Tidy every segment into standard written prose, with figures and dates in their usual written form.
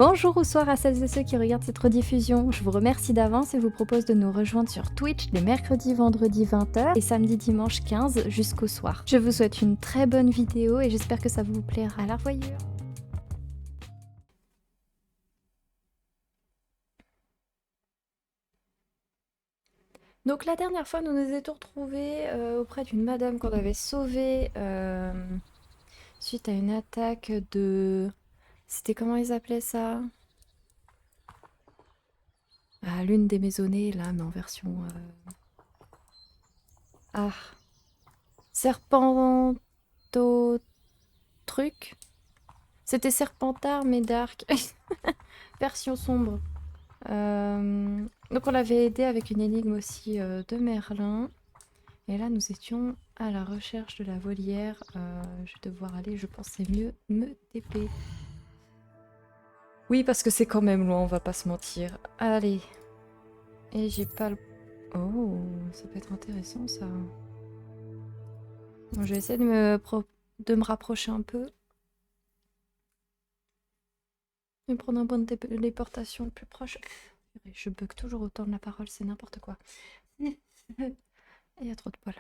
Bonjour ou soir à celles et ceux qui regardent cette rediffusion. Je vous remercie d'avance et vous propose de nous rejoindre sur Twitch les mercredis, vendredis 20h et samedi, dimanche 15 jusqu'au soir. Je vous souhaite une très bonne vidéo et j'espère que ça vous plaira. À la revoyure. Donc la dernière fois, nous nous étions retrouvés auprès d'une madame qu'on avait sauvée suite à une attaque de... C'était comment ils appelaient ça? Ah, l'une des maisonnées, là, mais en version... Ah, Serpento truc. C'était Serpentard mais dark. Version sombre. Donc on l'avait aidé avec une énigme aussi de Merlin. Et là nous étions à la recherche de la volière. Je vais devoir aller, je pense c'est mieux me TP. Oui parce que c'est quand même loin, on va pas se mentir. Allez. Et j'ai pas le... Oh, ça peut être intéressant ça. Bon, je vais essayer de me rapprocher un peu. Et prendre un point de téléportation le plus proche. Je bug toujours autant de la parole, c'est n'importe quoi. Il y a trop de poils.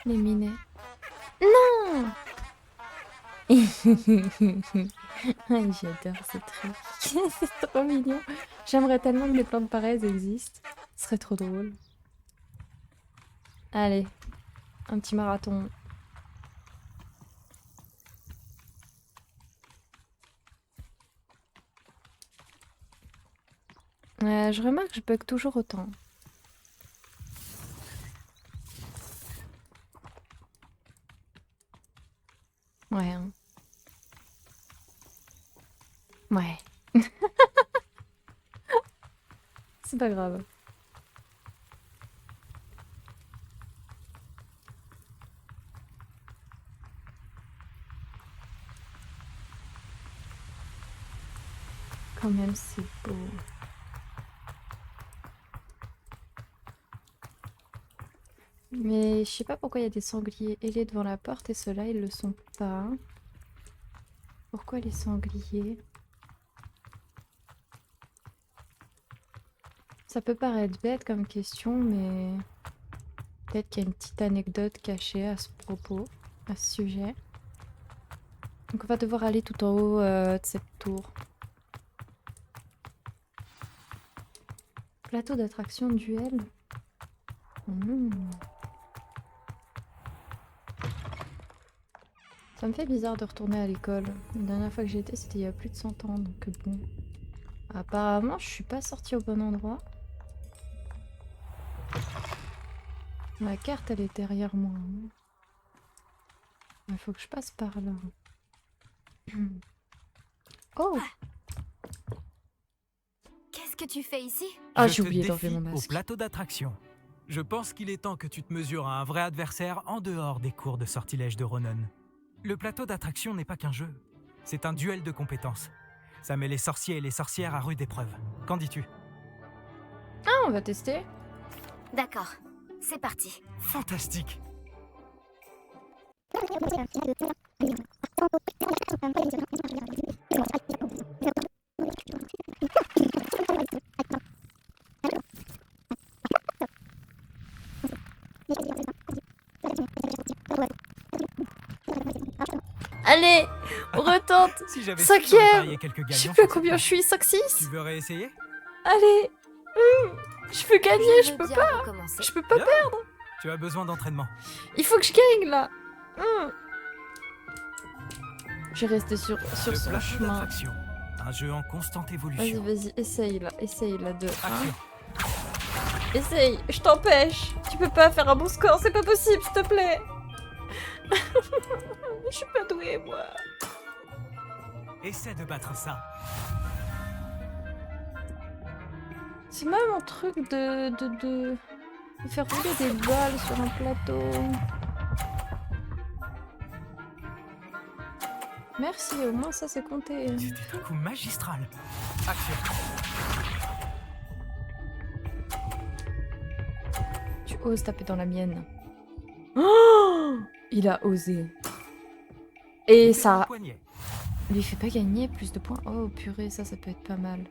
Les minets. Non. J'adore ce truc. C'est trop mignon. J'aimerais tellement que des plantes pareilles existent. Ce serait trop drôle. Allez, un petit marathon. Je remarque que je bug toujours autant. Ouais. Hein. Ouais. C'est pas grave. Quand même, c'est beau. Mais je sais pas pourquoi il y a des sangliers ailés devant la porte et ceux-là, ils le sont pas. Pourquoi les sangliers? Ça peut paraître bête comme question, mais peut-être qu'il y a une petite anecdote cachée à ce propos, à ce sujet. Donc on va devoir aller tout en haut de cette tour. Plateau d'attraction duel. Ça me fait bizarre de retourner à l'école. La dernière fois que j'y étais, c'était il y a plus de 100 ans, donc bon. Apparemment, je suis pas sortie au bon endroit. Ma carte, elle est derrière moi. Il faut que je passe par là. Oh! Qu'est-ce que tu fais ici? Ah, j'ai oublié d'enlever mon Au masque. plateau d'attraction. Je pense qu'il est temps que tu te mesures à un vrai adversaire en dehors des cours de sortilège de Ronon. Le plateau d'attraction n'est pas qu'un jeu. C'est un duel de compétences. Ça met les sorciers et les sorcières à rude épreuve. Qu'en dis-tu? Ah, on va tester. D'accord, c'est parti. Fantastique! Allez, on retente. Si j'avais su, Cinquième. j'aurais parié quelques Je sais gagnants plus sur combien cette je suis, 5-6. Tu veux réessayer? Allez. Je peux gagner, je veux peux bien pas. recommencer. Je peux pas Bien. perdre. Tu as besoin d'entraînement. Il faut que je gagne là. Je vais rester sur Le son plateau chemin. d'attraction. Un jeu en constante Vas-y, évolution. vas-y, essaye là, de 1. Action. Essaye, je t'empêche. Tu peux pas faire un bon score, c'est pas possible, s'il te plaît. Je suis pas douée, moi. Essaie de battre ça. C'est même un truc de faire rouler des balles sur un plateau. Merci, au moins ça c'est compté. C'était un coup magistral. Action. Tu oses taper dans la mienne. Oh, il a osé. Et Coupez ça... le poignet. Lui fait pas gagner plus de points. Oh purée, ça peut être pas mal.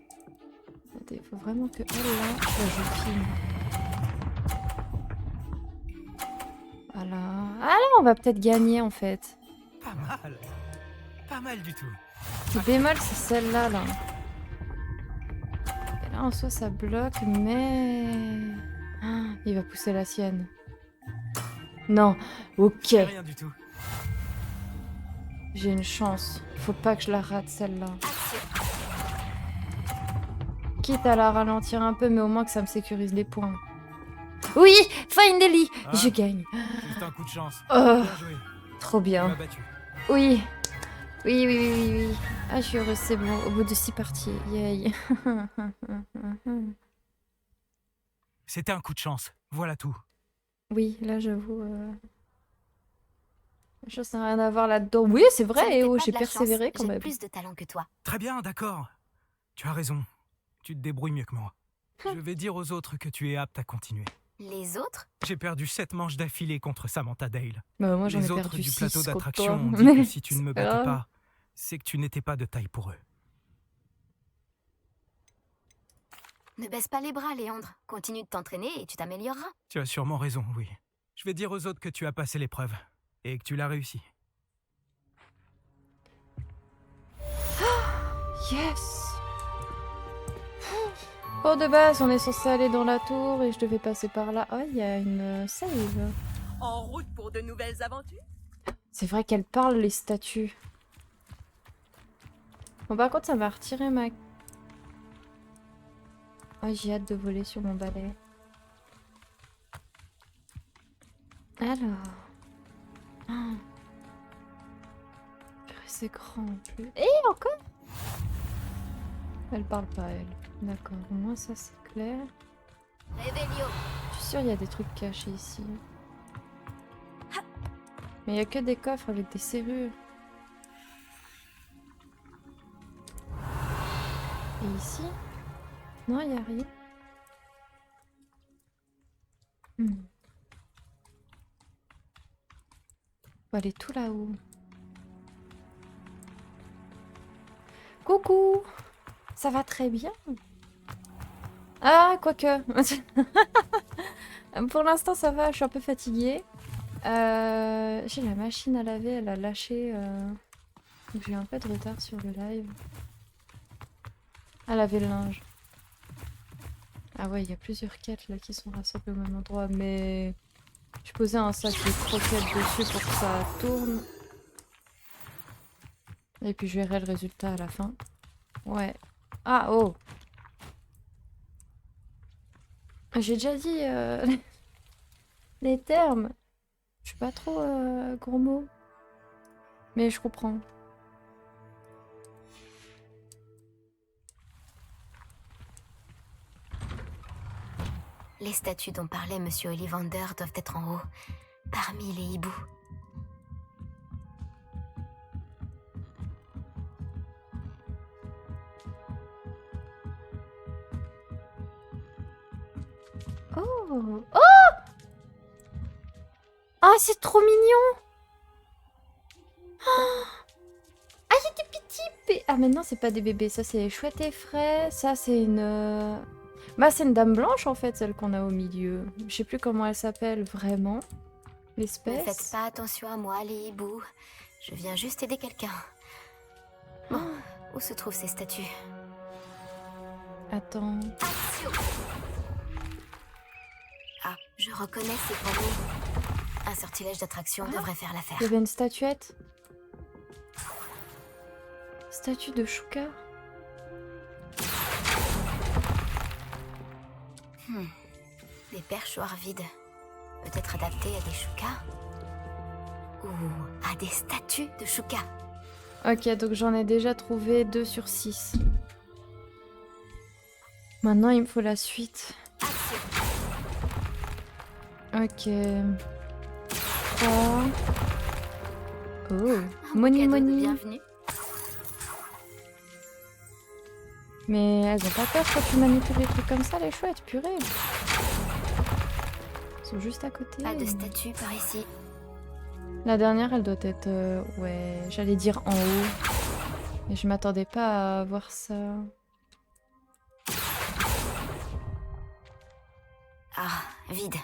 Il faut vraiment que elle là, je filme. Voilà. Ah là, on va peut-être gagner en fait. Pas mal. Pas mal du tout. Le bémol, c'est celle-là, là. Et là, en soi, ça bloque, mais... Ah, il va pousser la sienne. Non, ok. C'est rien du tout. J'ai une chance. Faut pas que je la rate, celle-là. Quitte à la ralentir un peu, mais au moins que ça me sécurise les points. Oui, finally, Ah. je gagne. Juste un coup de chance. Oh, Bien joué. trop Tu bien. m'as battu. Oui. Oui, oui, oui, oui, oui. Ah, je suis heureuse, c'est bon. Au bout de 6 parties. Yay. C'était un coup de chance. Voilà tout. Oui, là, j'avoue... Je pense que ça n'a rien à voir là-dedans. Oui, c'est vrai, Ce n'était et oh, pas j'ai de la persévéré chance, quand j'ai même. plus de talent que toi. Très bien, d'accord. Tu as raison. Tu te débrouilles mieux que moi. Je vais dire aux autres que tu es apte à continuer. Les autres? J'ai perdu 7 manches d'affilée contre Samantha Dale. Bah, moi, j'en ai Les autres perdu du 6 plateau contre d'attraction toi. ont dit Mais que si tu ne c'est me pas battais grave. pas, c'est que tu n'étais pas de taille pour eux. Ne baisse pas les bras, Léandre. Continue de t'entraîner et tu t'amélioreras. Tu as sûrement raison, oui. Je vais dire aux autres que tu as passé l'épreuve et que tu l'as réussi. Yes. Bon, de base, on est censé aller dans la tour et je devais passer par là. Oh, il y a une save. En route pour de nouvelles aventures? C'est vrai qu'elle parle, les statues. Bon, par contre, ça m'a retiré ma... Oh, j'ai hâte de voler sur mon balai. Alors... Ah. C'est grand en plus. Et encore? Elle parle pas, elle. D'accord, au moins ça c'est clair. Réveillon. Je suis sûre il y a des trucs cachés ici. Mais il y a que des coffres avec des serrures. Et ici? Non, il n'y a rien. On va aller tout là-haut. Coucou! Ça va très bien. Ah, quoique. Pour l'instant, ça va, je suis un peu fatiguée. J'ai la machine à laver, elle a lâché. Donc j'ai un peu de retard sur le live. À laver le linge. Ah ouais, il y a plusieurs quêtes là qui sont rassemblées au même endroit, mais... Je posais un sac de croquettes dessus pour que ça tourne. Et puis je verrai le résultat à la fin. Ouais. Ah, oh! J'ai déjà dit les termes. Je suis pas trop gros mots. Mais je comprends. Les statues dont parlait Monsieur Ollivander doivent être en haut, parmi les hiboux. Oh! Oh! Ah, c'est trop mignon! Ah, il y a des petits bébés! Ah, maintenant, c'est pas des bébés, ça c'est chouette et frais. Ça, c'est une... Bah, c'est une dame blanche, en fait, celle qu'on a au milieu. Je sais plus comment elle s'appelle, vraiment. Ne faites L'espèce. pas attention à moi, les hiboux. Je viens juste aider quelqu'un. Bon, où se trouvent ces statues? Attends... Ah, je reconnais ces poignées. Un sortilège d'attraction devrait faire l'affaire. Il y avait une statuette. Statue de Shuka. Des perchoirs vides. Peut-être adaptés à des Shuka? Ou à des statues de Shuka? Ok, donc j'en ai déjà trouvé 2 sur 6. Maintenant, il me faut la suite. Ok. 3. Oh. Money Cadeau de money. bienvenue. Mais elles ont pas peur quand tu manipules les trucs comme ça, les chouettes, purée. Elles sont juste à côté. Pas de statue par ici. La dernière, elle doit être... ouais, j'allais dire en haut. Mais je m'attendais pas à voir ça. Ah, vide.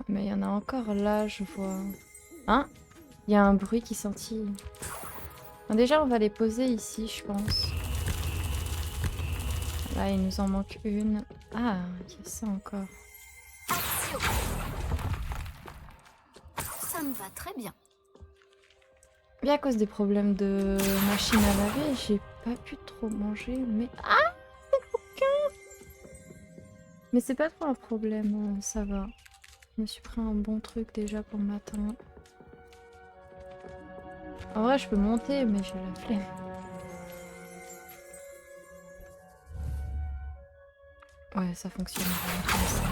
Mais il y en a encore là, je vois. Hein? Il y a un bruit qui scintille. Bon, déjà, on va les poser ici, je pense. Là, il nous en manque une. Ah, il y a ça encore. Action. Ça me va très bien. Bien à cause des problèmes de machine à laver, j'ai pas pu trop manger, mais... Ah! C'est aucun! Mais c'est pas trop un problème, ça va. Je me suis pris un bon truc déjà pour le matin. En vrai, je peux monter, mais j'ai la flemme. Ouais, ça fonctionne vraiment comme ça.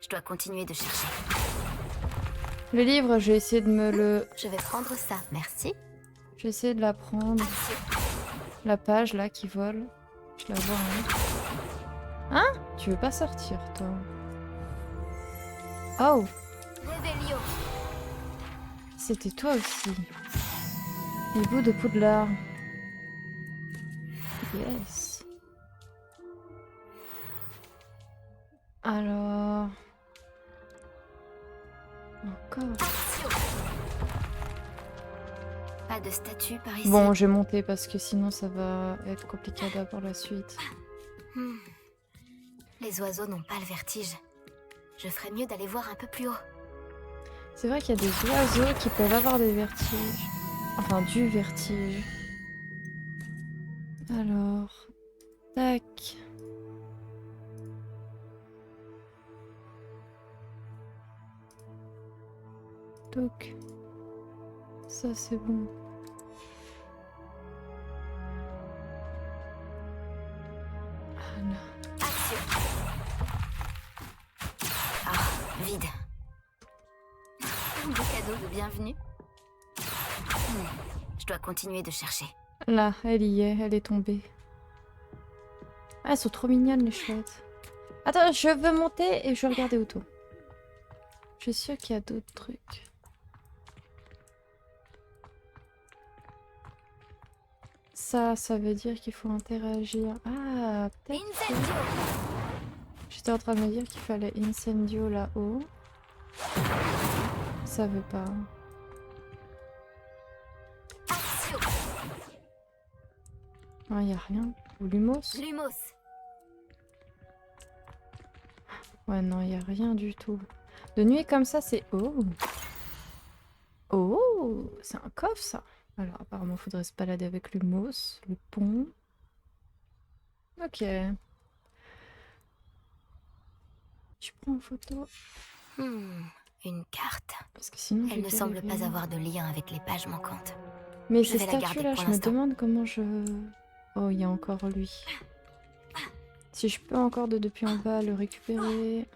Je dois continuer de chercher. Le livre, j'ai essayé de me le... Je vais prendre ça, merci. J'ai essayé de la prendre. Action. La page là qui vole. Je la vois. Hein? Tu veux pas sortir, toi? Oh! Réveillon. C'était toi aussi. Les bouts de Poudlard. Yes. Alors... Encore. Action. Pas de statue par ici. Bon, j'ai monté parce que sinon ça va être compliqué pour la suite. Les oiseaux n'ont pas le vertige. Je ferais mieux d'aller voir un peu plus haut. C'est vrai qu'il y a des oiseaux qui peuvent avoir des vertiges. Enfin, du vertige. Alors... Tac. Donc... Ça, c'est bon. Voilà. Action. Ah, vide. Un beau cadeau de bienvenue. Je dois continuer de chercher. Là, elle y est, elle est tombée. Ah, elles sont trop mignonnes, les chouettes. Attends, je veux monter et je veux regarder autour. Je suis sûre qu'il y a d'autres trucs. Ça veut dire qu'il faut interagir. Ah, peut-être. Incendio. J'étais en train de me dire qu'il fallait incendio là-haut. Ça veut pas. Action. Non, il n'y a rien. Ou Lumos? Lumos. Ouais, non, il n'y a rien du tout. De nuit comme ça, c'est... Oh! Oh! C'est un coffre, ça. Alors, apparemment, il faudrait se balader avec Lumos, le pont. Ok. Je prends en photo. Une carte. Parce que sinon, je Elle vais ne semble galérer. pas avoir de lien avec les pages manquantes. Mais Je ces vais la garder statues-là, pour je me l'instant. demande comment je... Oh, il y a encore lui. Si je peux encore depuis en bas le récupérer...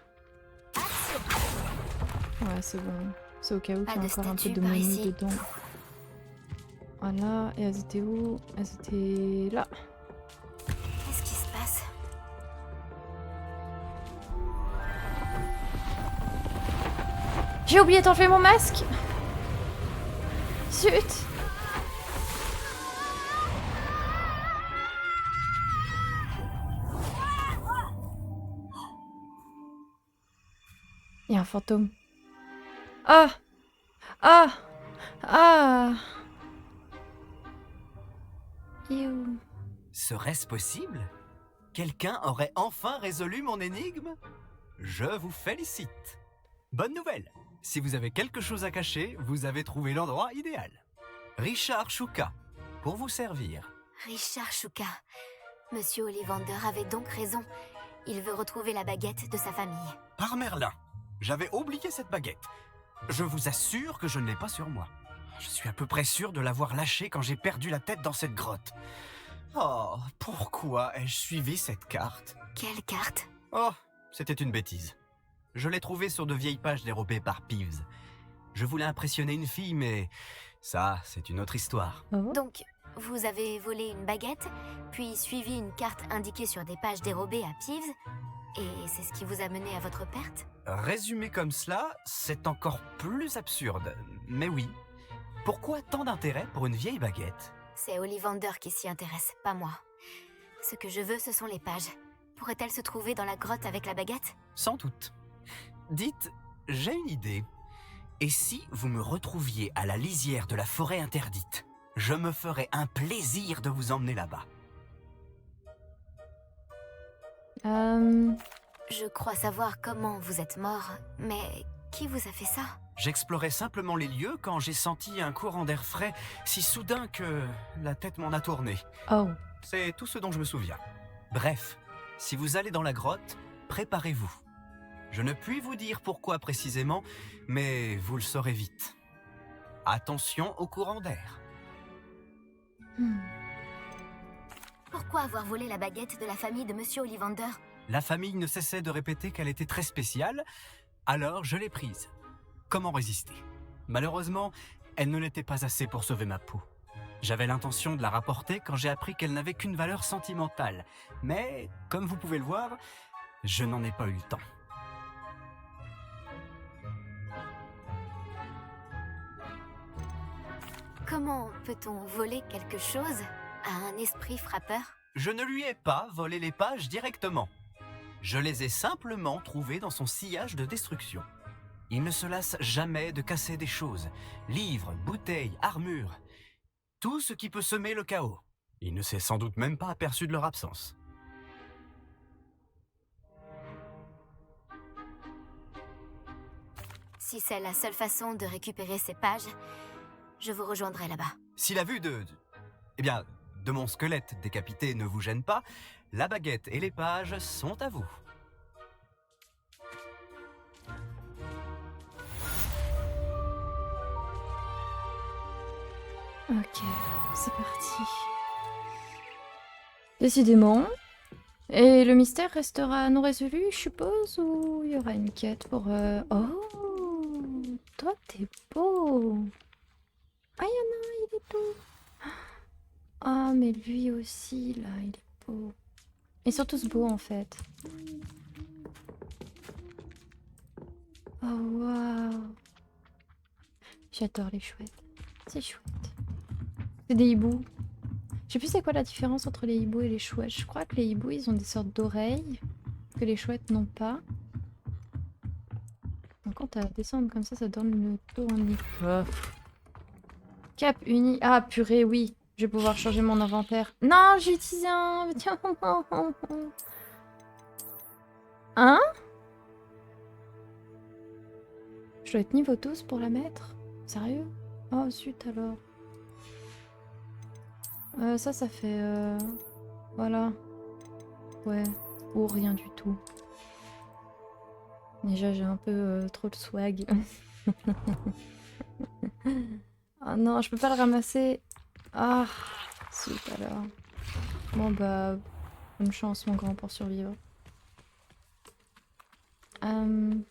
Action. Ouais, c'est bon. C'est au cas où Pas qu'il y a de encore un peu statue de par momie ici. dedans. Voilà, et elles étaient où? Elles étaient là. Qu'est-ce qui se passe? J'ai oublié d'enlever mon masque. Zut. Il y a un fantôme. Ah! Ah! Ah! Ew. Serait-ce possible? Quelqu'un aurait enfin résolu mon énigme? Je vous félicite. Bonne nouvelle! Si vous avez quelque chose à cacher, vous avez trouvé l'endroit idéal. Richard Chouka, pour vous servir. Richard Chouka. Monsieur Ollivander avait donc raison. Il veut retrouver la baguette de sa famille. Par Merlin, j'avais oublié cette baguette. Je vous assure que je ne l'ai pas sur moi. Je suis à peu près sûr de l'avoir lâchée quand j'ai perdu la tête dans cette grotte. Oh, pourquoi ai-je suivi cette carte? Quelle carte? Oh, c'était une bêtise. Je l'ai trouvée sur de vieilles pages dérobées par Peeves. Je voulais impressionner une fille, mais ça, c'est une autre histoire. Oh. Donc, vous avez volé une baguette, puis suivi une carte indiquée sur des pages dérobées à Peeves, et c'est ce qui vous a mené à votre perte? Résumé comme cela, c'est encore plus absurde. Mais oui. Pourquoi tant d'intérêt pour une vieille baguette? C'est Ollivander qui s'y intéresse, pas moi. Ce que je veux, ce sont les pages. Pourrait-elle se trouver dans la grotte avec la baguette? Sans doute. Dites, j'ai une idée. Et si vous me retrouviez à la lisière de la forêt interdite? Je me ferais un plaisir de vous emmener là-bas. Je crois savoir comment vous êtes mort, mais qui vous a fait ça? J'explorais simplement les lieux quand j'ai senti un courant d'air frais si soudain que la tête m'en a tourné. Oh. C'est tout ce dont je me souviens. Bref, si vous allez dans la grotte, préparez-vous. Je ne puis vous dire pourquoi précisément, mais vous le saurez vite. Attention au courant d'air. Pourquoi avoir volé la baguette de la famille de Monsieur Ollivander? La famille ne cessait de répéter qu'elle était très spéciale, alors je l'ai prise. Comment résister? Malheureusement, elle ne l'était pas assez pour sauver ma peau. J'avais l'intention de la rapporter quand j'ai appris qu'elle n'avait qu'une valeur sentimentale. Mais, comme vous pouvez le voir, je n'en ai pas eu le temps. Comment peut-on voler quelque chose à un esprit frappeur? Je ne lui ai pas volé les pages directement. Je les ai simplement trouvées dans son sillage de destruction. Il ne se lasse jamais de casser des choses. Livres, bouteilles, armures. Tout ce qui peut semer le chaos. Il ne s'est sans doute même pas aperçu de leur absence. Si c'est la seule façon de récupérer ces pages, je vous rejoindrai là-bas. Si la vue de mon squelette décapité ne vous gêne pas, la baguette et les pages sont à vous. Ok, c'est parti. Décidément. Et le mystère restera non résolu, je suppose, ou il y aura une quête pour... Oh, toi t'es beau. Ah, il y en a un, il est beau. Ah, mais lui aussi, là, il est beau. Ils sont tous beaux, en fait. Oh, waouh. J'adore les chouettes. C'est chouette. C'est des hiboux. Je sais plus c'est quoi la différence entre les hiboux et les chouettes. Je crois que les hiboux, ils ont des sortes d'oreilles que les chouettes n'ont pas. Donc quand à descendre comme ça donne le tournis. Oh. Cap uni. Ah purée, oui. Je vais pouvoir changer mon inventaire. Non, j'ai utilisé un... Tiens. Hein? Je dois être niveau 12 pour la mettre? Sérieux? Oh zut alors. Ça fait... Voilà. Ouais. Ou rien du tout. Déjà, j'ai un peu trop de swag. Ah non, je peux pas le ramasser. Ah, zut alors. Bon bah, bonne chance mon grand pour survivre. On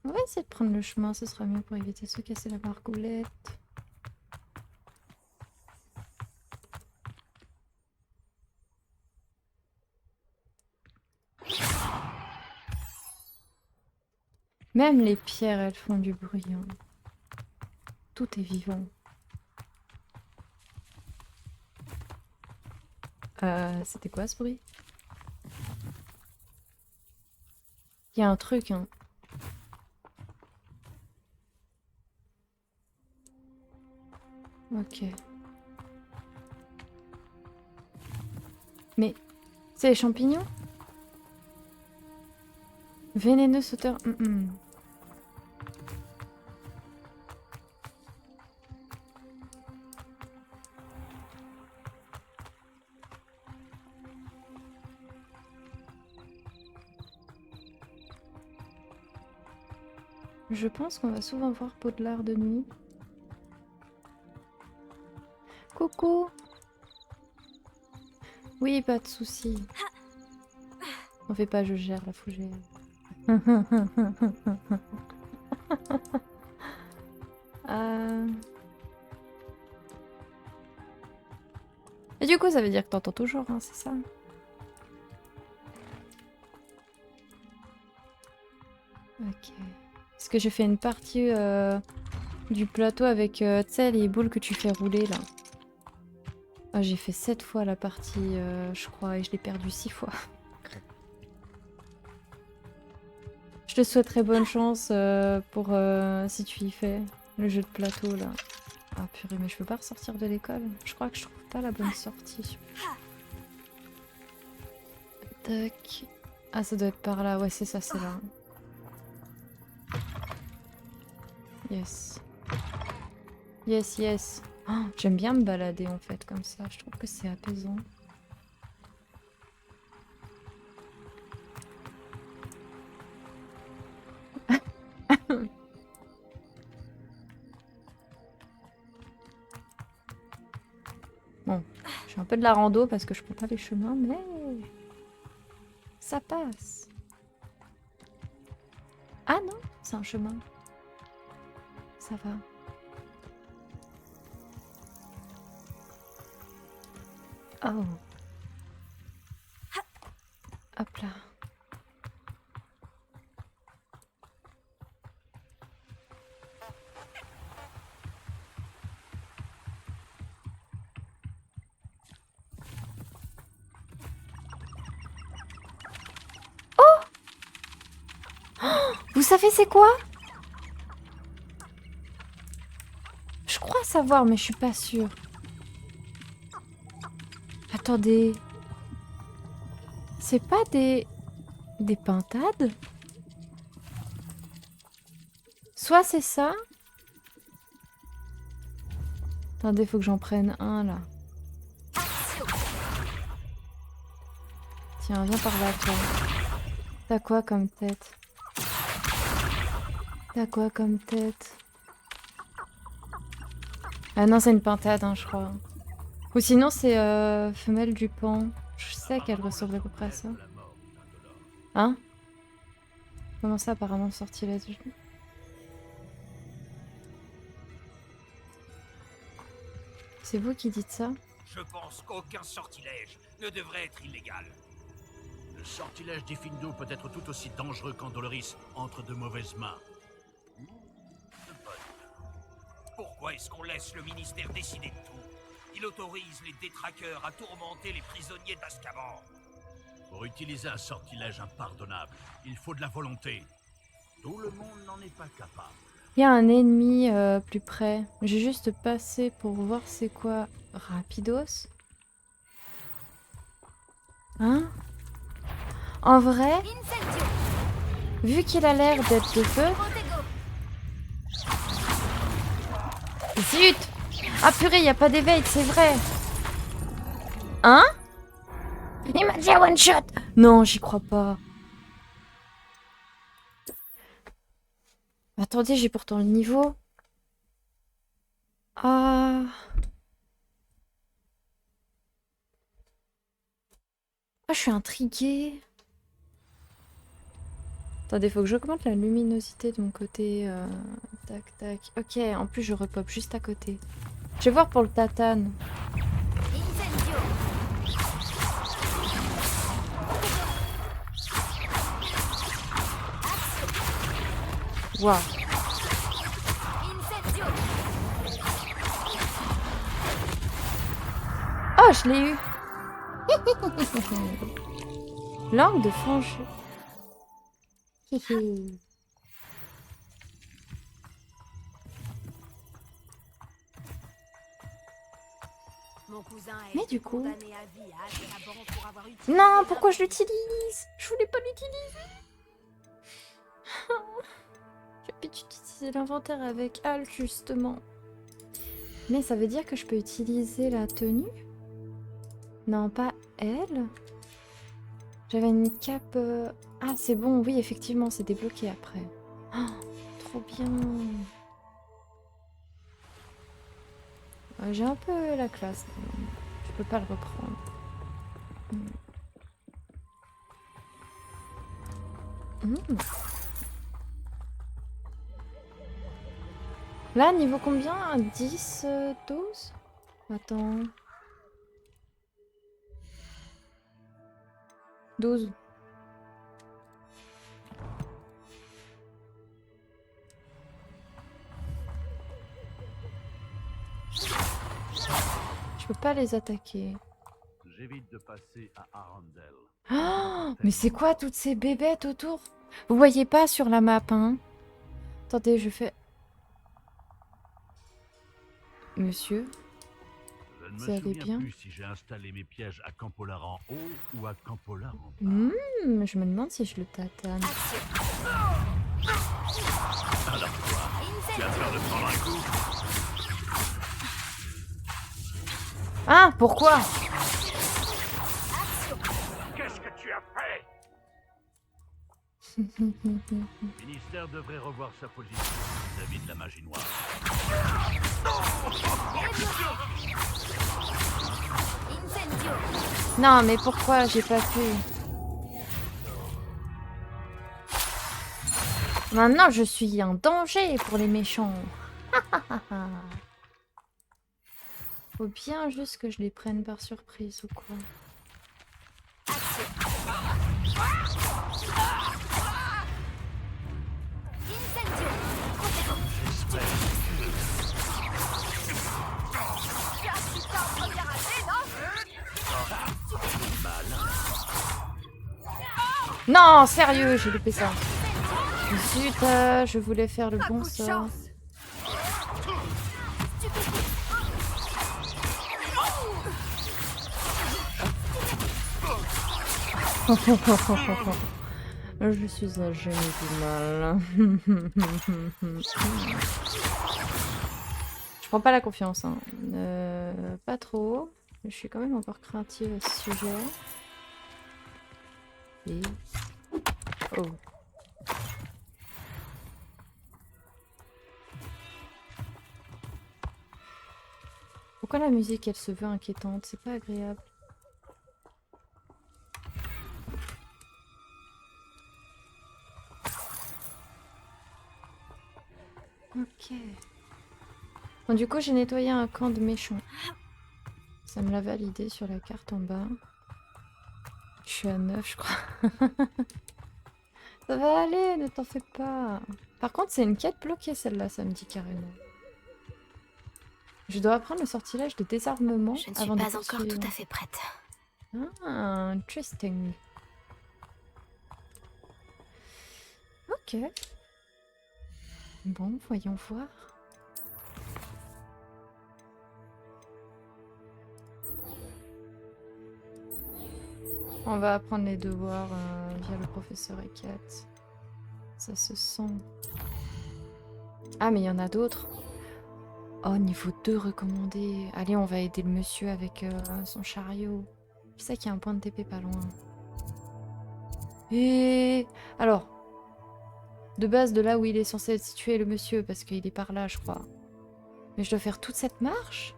va essayer de prendre le chemin, ce sera mieux pour éviter de se casser la margoulette. Même les pierres, elles font du bruit. Hein. Tout est vivant. C'était quoi ce bruit? Il y a un truc, hein. Ok. Mais c'est les champignons? Vénéneux sauteur. Je pense qu'on va souvent voir Poudlard de nuit. Coucou. Oui, pas de souci. On fait pas, je gère la fougère. Et du coup, ça veut dire que t'entends toujours, hein, c'est ça? Ok. Est-ce que j'ai fait une partie Du plateau avec, tu sais, les boules que tu fais rouler, là. Ah, j'ai fait 7 fois la partie, je crois, et je l'ai perdu 6 fois. Je te souhaiterais bonne chance pour si tu y fais le jeu de plateau, là. Ah purée, mais je peux pas ressortir de l'école. Je crois que je trouve pas la bonne sortie. Tac. Ah, ça doit être par là. Ouais, c'est ça, c'est là. Yes. Yes, yes. Oh, j'aime bien me balader en fait comme ça. Je trouve que c'est apaisant. Bon, je fais un peu de la rando parce que je prends pas les chemins, mais ça passe. Ah non, c'est un chemin. Ça va. Oh. Hop là. Vous savez c'est quoi? Je crois savoir, mais je suis pas sûre. Attendez. C'est pas des pintades? Soit c'est ça. Attendez, faut que j'en prenne un là. Tiens, viens par là, toi. T'as quoi comme tête? T'as quoi comme tête? Ah non, c'est une pintade, hein, je crois. Ou sinon, c'est femelle du pan. Je sais qu'elle ressemble à peu près à ça. Hein? Comment ça, apparemment, sortilège? C'est vous qui dites ça? Je pense qu'aucun sortilège ne devrait être illégal. Le sortilège d'Iffindo peut être tout aussi dangereux qu'Andoloris entre de mauvaises mains. Pourquoi est-ce qu'on laisse le ministère décider de tout? Il autorise les détraqueurs à tourmenter les prisonniers d'Azkaban. Pour utiliser un sortilège impardonnable, il faut de la volonté. Tout le monde n'en est pas capable. Il y a un ennemi plus près. J'ai juste passé pour voir c'est quoi. Rapidos? Hein? En vrai, vu qu'il a l'air d'être de feu... Zut! Ah purée, il n'y a pas d'éveil, c'est vrai! Hein? Il m'a dit un one shot! Non, j'y crois pas. Attendez, j'ai pourtant le niveau. Ah... Ah, je suis intriguée. Attendez, faut que j'augmente la luminosité de mon côté. Tac, tac. Ok, en plus je repop juste à côté. Je vais voir pour le tatane. Waouh. Oh, je l'ai eu. Langue de franche. Mais du coup... Non, pourquoi je l'utilise? Je voulais pas l'utiliser. J'ai pu utiliser l'inventaire avec Al, justement. Mais ça veut dire que je peux utiliser la tenue? Non, pas elle. J'avais une cape... Ah, c'est bon, oui, effectivement, c'est débloqué après. Oh, trop bien. J'ai un peu la classe. Je peux pas le reprendre. Là, niveau combien? 10, 12? Attends. 12. pas les attaquer. J'évite de passer à Arundel. Oh, mais c'est quoi toutes ces bébêtes autour? Vous voyez pas sur la map, hein? Attendez, je fais... Monsieur, Je ne ça me allait souviens bien? plus si j'ai installé mes pièges à Campolar en haut ou à Campolar en bas. Je me demande si je le tatane. Alors quoi? Tu as peur de prendre un coup? Ah, pourquoi? Qu'est-ce que tu as fait? Le ministère devrait revoir sa position vis-à-vis de la magie noire. Incendio. Non, mais pourquoi j'ai pas pu? Maintenant, je suis un danger pour les méchants. Faut bien juste que je les prenne par surprise ou quoi. Incendio. Non, sérieux, j'ai loupé ça. Zut, je voulais faire le bon sort. Je suis un génie du mal. Je prends pas la confiance, hein. Pas trop. Je suis quand même encore craintive à ce sujet. Et... Oh. Pourquoi la musique, elle se veut inquiétante? C'est pas agréable. Ok. Bon, du coup, j'ai nettoyé un camp de méchants. Ça me l'a validé sur la carte en bas. Je suis à 9, je crois. Ça va aller, ne t'en fais pas. Par contre, c'est une quête bloquée, celle-là, ça me dit carrément. Je dois apprendre le sortilège de désarmement Je ne suis avant de pas encore poursuivre. tout à fait prête. Ah, interesting. Ok. Bon, voyons voir. On va apprendre les devoirs via le professeur Eckert. Ça se sent. Ah, mais il y en a d'autres. Oh, niveau 2 recommandé. Allez, on va aider le monsieur avec son chariot. Je sais qu'il y a un point de TP pas loin. Et alors, de base de là où il est censé être situé le monsieur, parce qu'il est par là, je crois. Mais je dois faire toute cette marche?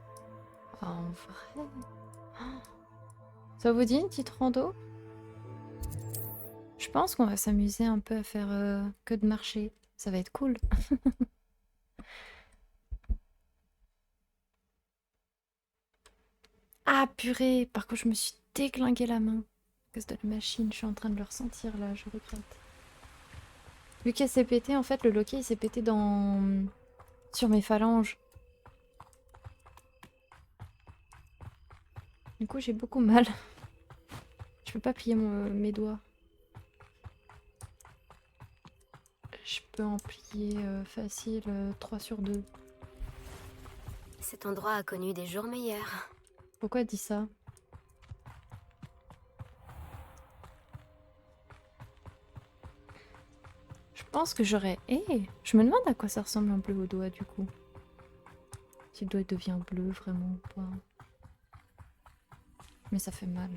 Ah, en vrai? Ça vous dit une petite rando? Je pense qu'on va s'amuser un peu à faire que de marcher. Ça va être cool. Ah purée, par contre je me suis déglingué la main. À cause de la machine, je suis en train de le ressentir là, je regrette. Vu qu'elle s'est pétée, en fait le loquet il s'est pété dans... sur mes phalanges. Du coup j'ai beaucoup mal. Je peux pas plier mes doigts. Je peux en plier facile 3 sur 2. Cet endroit a connu des jours meilleurs. Pourquoi elle dit ça? Je pense que j'aurais... je me demande à quoi ça ressemble un bleu au doigt du coup. Si le doigt devient bleu vraiment ou pas. Mais ça fait mal.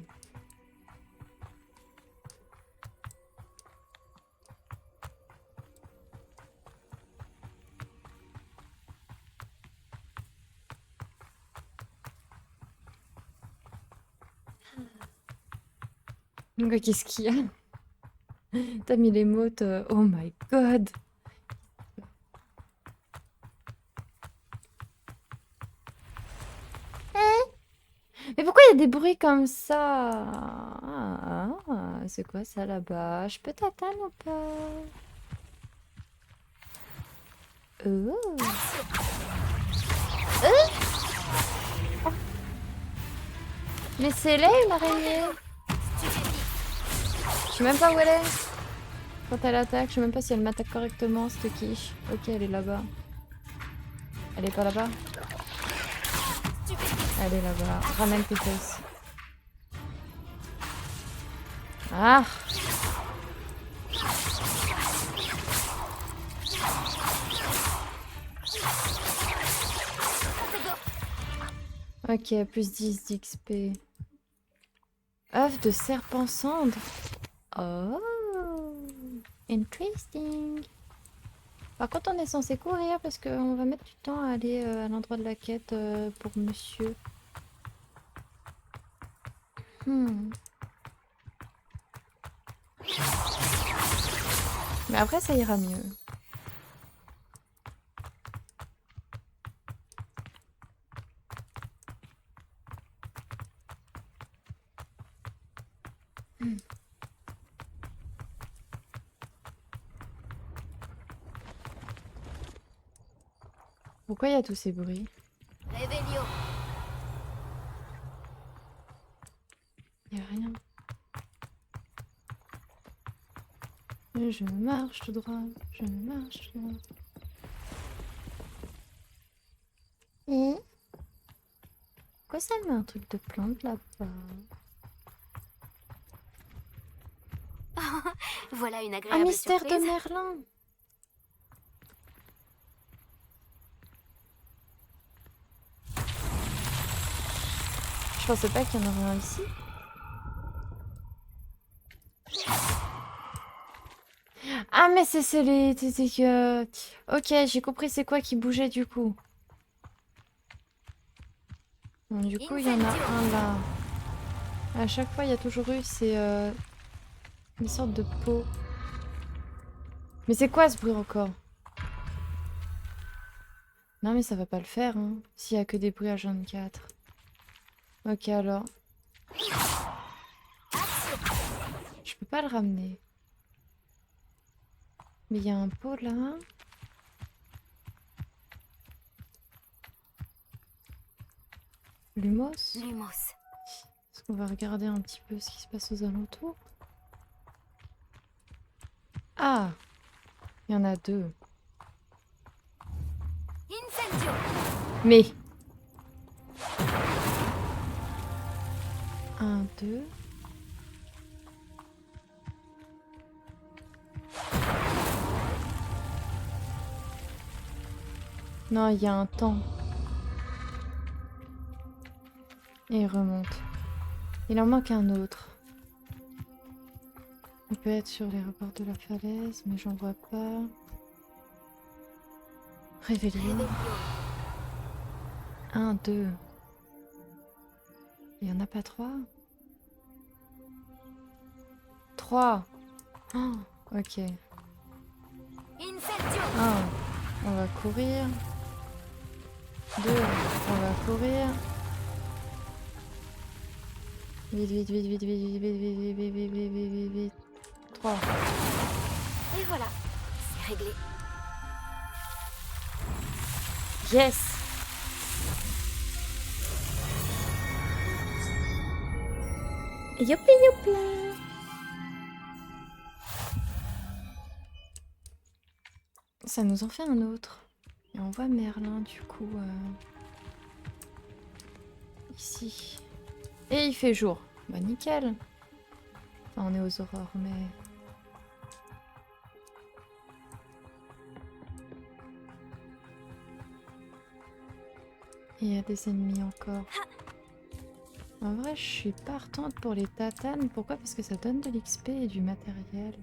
Qu'est-ce qu'il y a? T'as mis les mots, oh my god! Mais pourquoi il y a des bruits comme ça? C'est quoi ça là-bas? Je peux t'atteindre ou pas? Oh. Mais c'est laid l'araignée. Je sais même pas où elle est. Quand elle attaque, je sais même pas si elle m'attaque correctement cette quiche. Ok, elle est là-bas. Elle est pas là-bas? Elle est là-bas. Ramène tes fesses. Ah! Ok, plus 10 d'XP. œuf de serpent cendre. Oh, interesting. Par contre, on est censé courir parce qu'on va mettre du temps à aller à l'endroit de la quête pour monsieur. Mais après, ça ira mieux. Pourquoi il y a tous ces bruits? Réveillon. Il n'y a rien. Je marche tout droit, je marche tout droit. Et pourquoi ça met un truc de plante là-bas? Voilà une Un agréable mystère surprise. de Merlin. Je pensais pas qu'il y en aurait un ici. Ah mais c'est les... Ok, j'ai compris c'est quoi qui bougeait du coup. Bon, du coup, il y en a un là. À chaque fois, il y a toujours eu ces... une sorte de peau. Mais c'est quoi ce bruit encore? Non mais ça va pas le faire, hein. S'il y a que des bruits H24. Ok alors. Je peux pas le ramener. Mais il y a un pot là. Lumos. Lumos. Est-ce qu'on va regarder un petit peu ce qui se passe aux alentours? Ah! Il y en a deux. Incendio. Mais... 1, 2... Non, il y a un temps. Et il remonte. Il en manque un autre. Il peut être sur les rebords de la falaise, mais j'en vois pas. Réveillon. 1, 2. Il y en a pas 3? 3. Oh, ok. 1. Incendio. On va courir. 2. On va courir. Vite, vite, vite, vite, vite, vite, vite, vite, vite, vite, vite, vite, vite, vite. 3. Et voilà, c'est réglé. Yes! Youpi youpi! Ça nous en fait un autre. Et on voit Merlin du coup ici. Et il fait jour. Bah nickel. Enfin, on est aux aurores mais... Il y a des ennemis encore. En vrai, je suis partante pour les tatanes. Pourquoi? Parce que ça donne de l'XP et du matériel.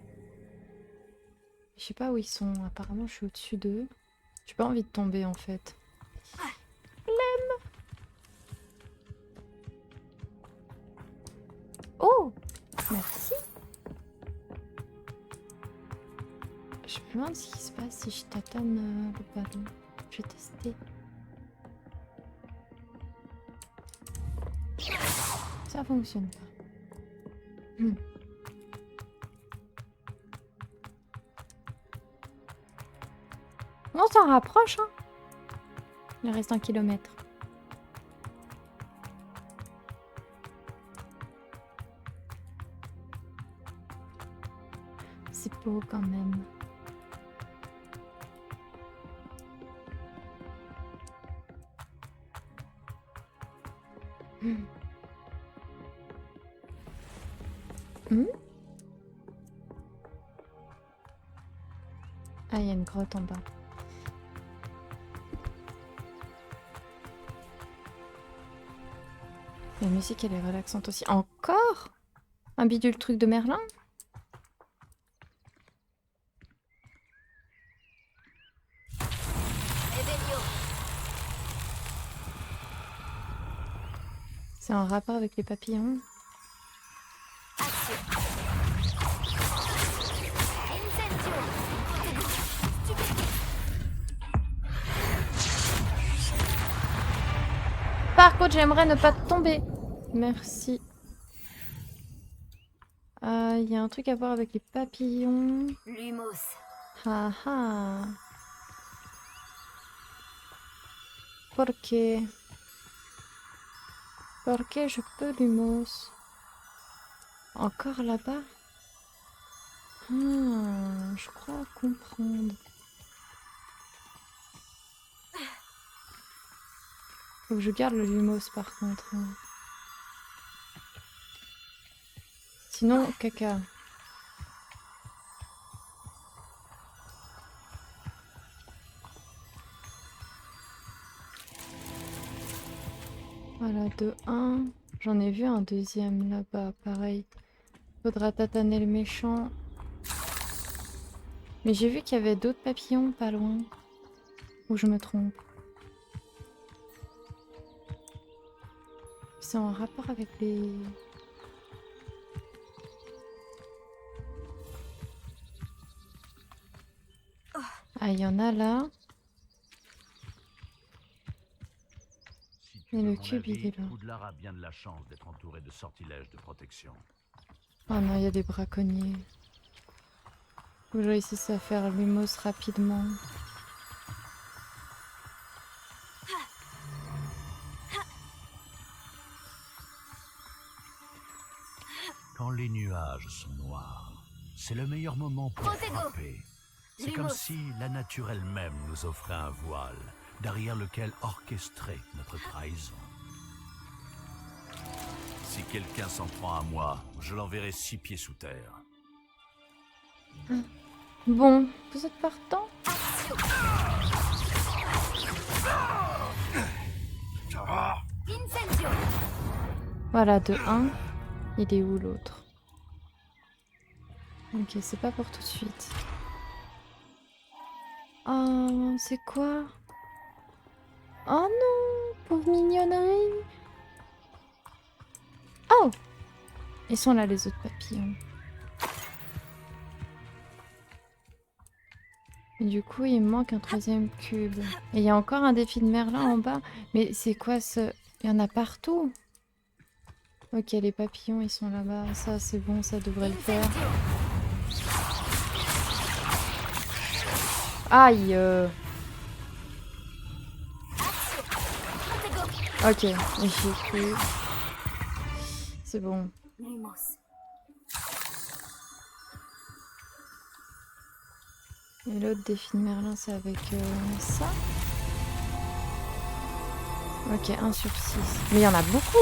Je sais pas où ils sont. Apparemment, je suis au-dessus d'eux. J'ai pas envie de tomber en fait. Flemme. Oh! Merci. Je me demande ce qui se passe si je tatane le ballon. Je vais tester. Ça fonctionne pas. On s'en rapproche, hein. Il reste 1 kilomètre. c'est beau quand même. Ah, il y a une grotte en bas. La musique, elle est relaxante aussi. Encore un bidule truc de Merlin? C'est en rapport avec les papillons. Par contre, j'aimerais ne pas tomber. Merci. Il y a un truc à voir avec les papillons. Lumos. Ah ah. Pourquoi? Pourquoi je peux Lumos? Encore là-bas? Je crois comprendre. Faut que je garde le Lumos par contre. Sinon, caca. Voilà, 2-1. J'en ai vu un deuxième là-bas, pareil. Faudra tataner le méchant. Mais j'ai vu qu'il y avait d'autres papillons pas loin. Ou je me trompe. C'est en rapport avec les... Ah, il y en a là. Si Et le veux mon cube, il avis, est là. Poudlard a bien de la chance d'être entouré de sortilèges de protection. Oh non, il y a des braconniers. Faut que je réussisse à faire Lumos rapidement. Quand les nuages sont noirs, c'est le meilleur moment pour Protego. frapper. C'est comme Lumos. si la nature elle-même nous offrait un voile, derrière lequel orchestrer notre trahison. Si quelqu'un s'en prend à moi, je l'enverrai 6 pieds sous terre. Bon, vous êtes partant? Incendio. Voilà, 2-1. Il est où l'autre? Ok, c'est pas pour tout de suite. Oh, c'est quoi? Oh non, pauvre mignonnerie. Oh! Ils sont là les autres papillons. Et du coup, il me manque un troisième cube. Et il y a encore un défi de Merlin en bas. Mais c'est quoi ce... Il y en a partout. Ok, les papillons, ils sont là-bas. Ça, c'est bon, ça devrait le faire. Aïe Ok, j'ai cru. C'est bon. Lumos. Et l'autre défi de Merlin, c'est avec ça. Ok, 1 sur 6. Mais il y en a beaucoup.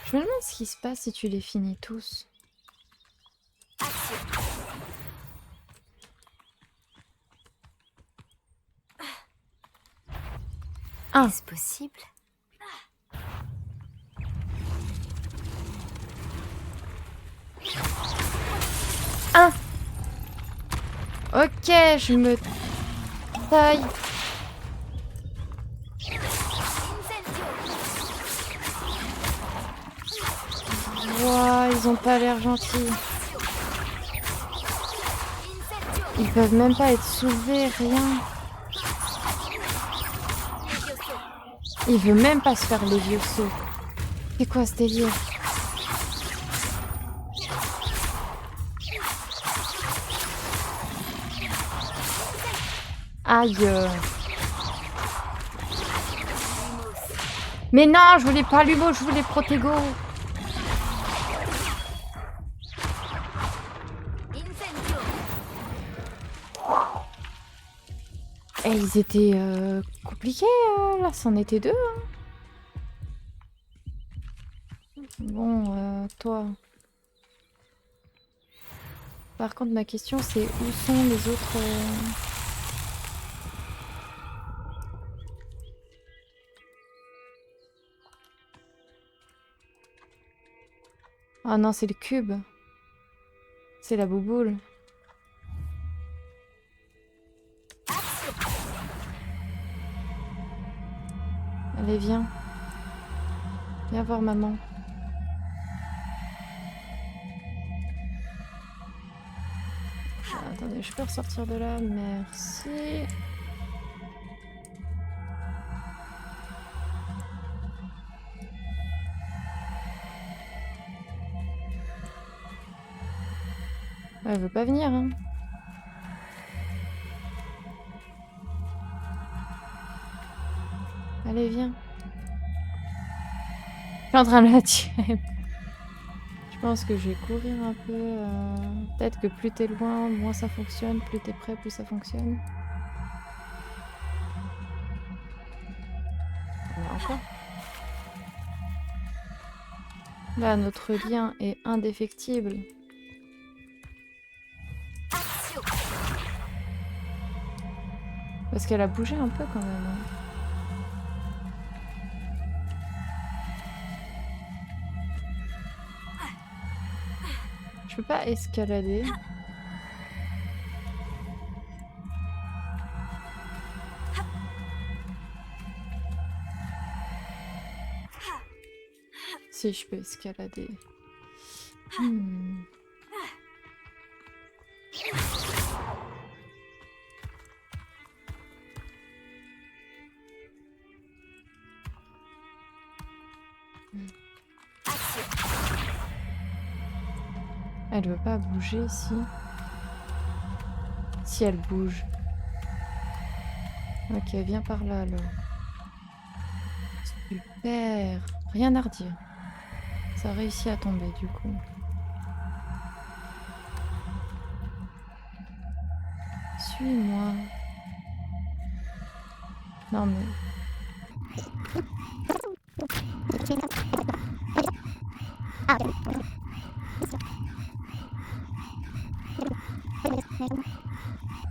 Je me demande ce qui se passe si tu les finis tous. Ah, Est-ce possible? un. Ok, je me taille. Ouah, ils ont pas l'air gentils. Ils peuvent même pas être soulevés, rien. Il veut même pas se faire les vieux sauts. C'est quoi ce délire? Aïe. Mais non, je voulais pas Lumo, je voulais Protego. Incendio. Et ils étaient compliqués, là, c'en était deux. Hein. Bon, toi. Par contre, ma question, c'est où sont les autres... Ah non, c'est le cube. C'est la bouboule. Allez, viens. Viens voir maman. Ah, attendez, je peux ressortir de là, merci. Elle veut pas venir, hein. Allez, viens. Je suis en train de la tirer. Je pense que je vais courir un peu. Peut-être que plus t'es loin, moins ça fonctionne. Plus t'es près, plus ça fonctionne. Mais encore. Là, notre lien est indéfectible. Parce qu'elle a bougé un peu quand même. Hein. Je peux pas escalader. Si, je peux escalader. Elle veut pas bouger ici. Si elle bouge. Ok, viens par là alors. Super. Rien à redire. Ça a réussi à tomber du coup. Suis-moi. Non mais...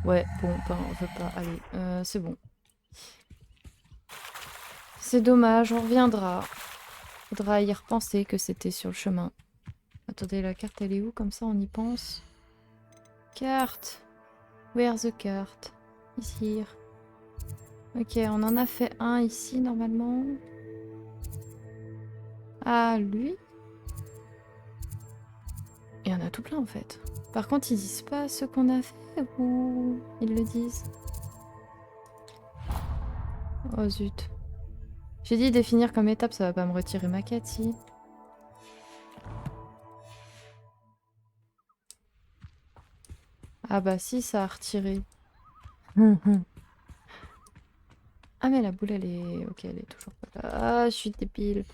Ouais, bon, ben, on veut pas. Allez, c'est bon. C'est dommage, on reviendra. Faudra y repenser que c'était sur le chemin. Attendez, la carte, elle est où? Comme ça, on y pense. Carte. Where's the carte? Ici. Ok, on en a fait un ici, normalement. Ah, lui? Il y en a tout plein, en fait. Par contre, ils disent pas ce qu'on a fait ou ils le disent? Oh zut. J'ai dit définir comme étape, ça va pas me retirer ma quête, si. Ah bah si, ça a retiré. Ah mais la boule, elle est... Ok, elle est toujours pas là. Ah, je suis débile.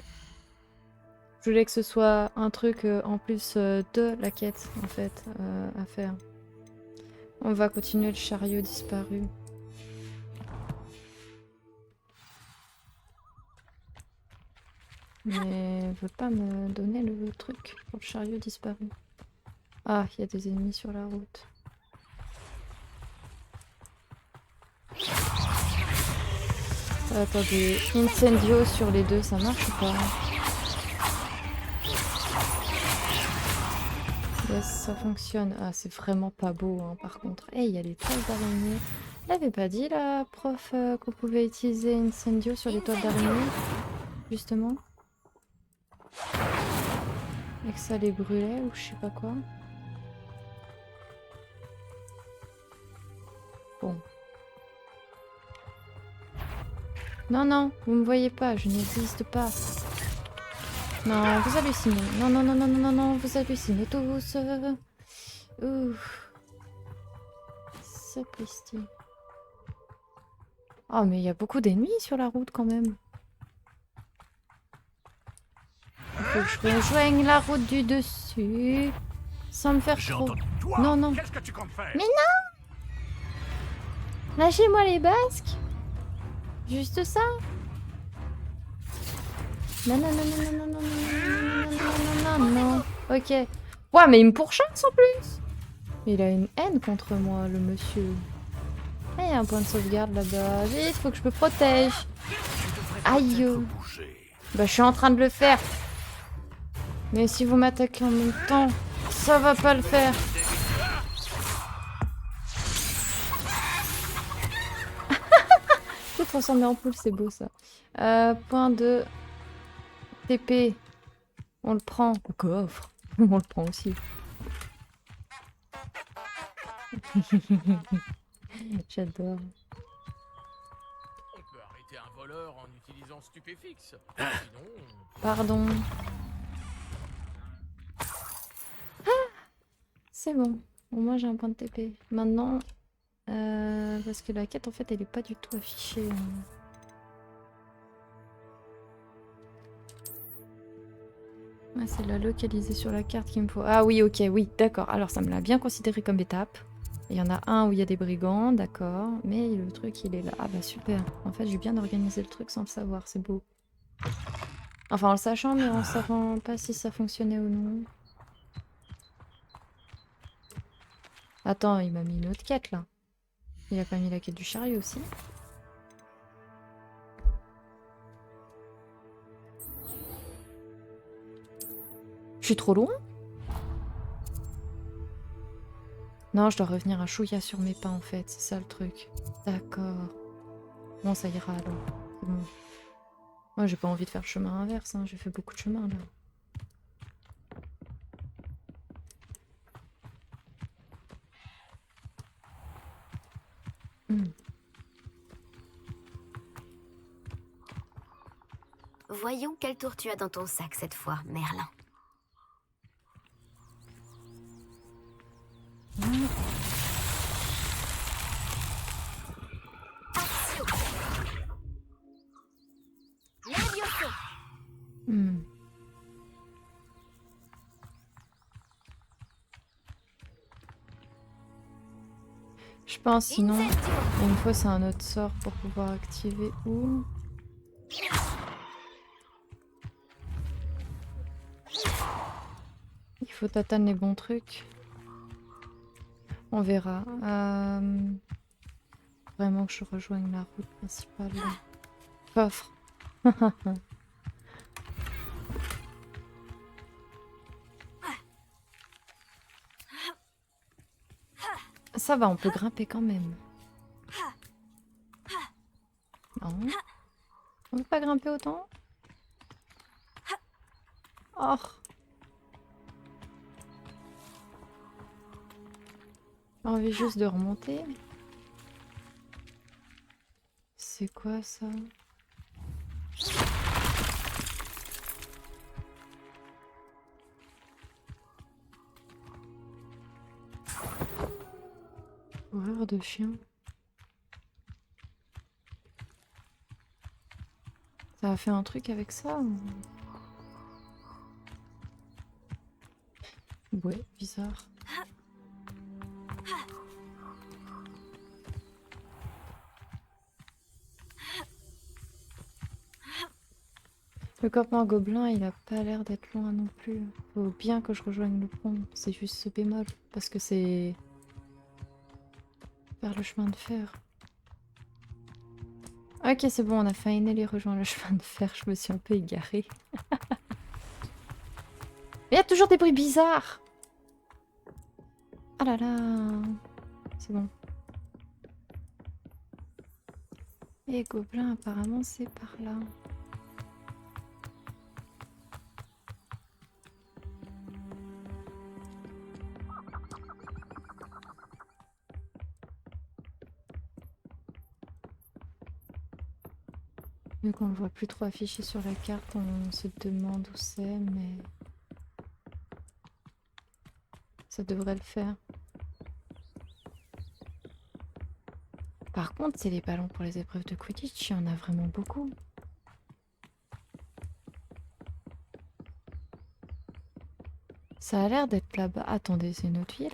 Je voulais que ce soit un truc en plus de la quête, en fait, à faire. On va continuer le chariot disparu. Mais elle veut pas me donner le truc pour le chariot disparu. Ah, il y a des ennemis sur la route. Attendez, incendio sur les deux, ça marche ou pas? Yes, ça fonctionne. Ah, c'est vraiment pas beau, hein, par contre. Eh, il y a les toiles d'araignée. Elle avait pas dit, la prof, qu'on pouvait utiliser incendio sur les toiles d'araignée, justement? Et que ça les brûlait ou je sais pas quoi. Bon. Non, non, vous me voyez pas, je n'existe pas. Non, vous hallucinez. Non, non, non, non, non, non, non, vous hallucinez tous. Ouf. Sapristi. Oh, mais il y a beaucoup d'ennemis sur la route quand même. Faut que je rejoigne la route du dessus. Sans me faire J'ai trop... entendu. Toi, Non, non. qu'est-ce que tu comptes faire? Mais Lâchez-moi les basques. Juste ça. Non, non, non, non, non, non, non, non, non, non, non, non, non. Ok. Ouais, mais il me pourchasse en plus. Il a une haine contre moi, le monsieur. Ah, il y a un point de sauvegarde là-bas. Vite, faut que je me protège. Aïe. Bah, je suis en train de le faire. Mais si vous m'attaquez en même temps, ça va pas le faire. Je vais transformer en poule, c'est beau ça. Point de TP. On le prend. Le coffre. On le prend aussi. J'adore. On peut arrêter un voleur en utilisant stupéfixe. Sinon, Pardon. Ah, c'est bon. Au moins j'ai un point de TP. Maintenant, parce que la quête en fait elle est pas du tout affichée. Ouais, c'est la localiser sur la carte qu'il me faut. Ah oui, ok, oui, d'accord. Alors ça me l'a bien considéré comme étape. Il y en a un où il y a des brigands, d'accord. Mais le truc il est là. Ah bah super. En fait j'ai bien organisé le truc sans le savoir, c'est beau. Enfin en le sachant mais en savant pas si ça fonctionnait ou non. Attends, il m'a mis une autre quête là. Il a pas mis la quête du chariot aussi. Je suis trop loin? Non, je dois revenir à Chouïa sur mes pas en fait, c'est ça le truc. D'accord. Bon, ça ira alors. C'est bon. Moi, j'ai pas envie de faire le chemin inverse, hein. J'ai fait beaucoup de chemin là. Voyons quel tour tu as dans ton sac cette fois, Merlin. Action. Levioso. Je pense sinon, Incendio. une fois c'est un autre sort pour pouvoir activer où. Il faut atteindre les bons trucs. On verra. Vraiment que je rejoigne la route principale. Coffre. Ça va, on peut grimper quand même. Non. On peut pas grimper autant? Oh. J'ai envie juste de remonter. C'est quoi ça? Horreur de chien. Ça a fait un truc avec ça ou... Ouais, bizarre. Le campement gobelin, il a pas l'air d'être loin non plus. Faut bien que je rejoigne le pont. C'est juste ce bémol. Parce que c'est... vers le chemin de fer. Ok, c'est bon, on a finally rejoint le chemin de fer. Je me suis un peu égarée. Mais il y a toujours des bruits bizarres. Ah là là. C'est bon. Et gobelin, apparemment, c'est par là. Vu qu'on ne le voit plus trop affiché sur la carte, on se demande où c'est, mais ça devrait le faire. Par contre, c'est les ballons pour les épreuves de Quidditch, il y en a vraiment beaucoup. Ça a l'air d'être là-bas. Attendez, c'est une autre ville?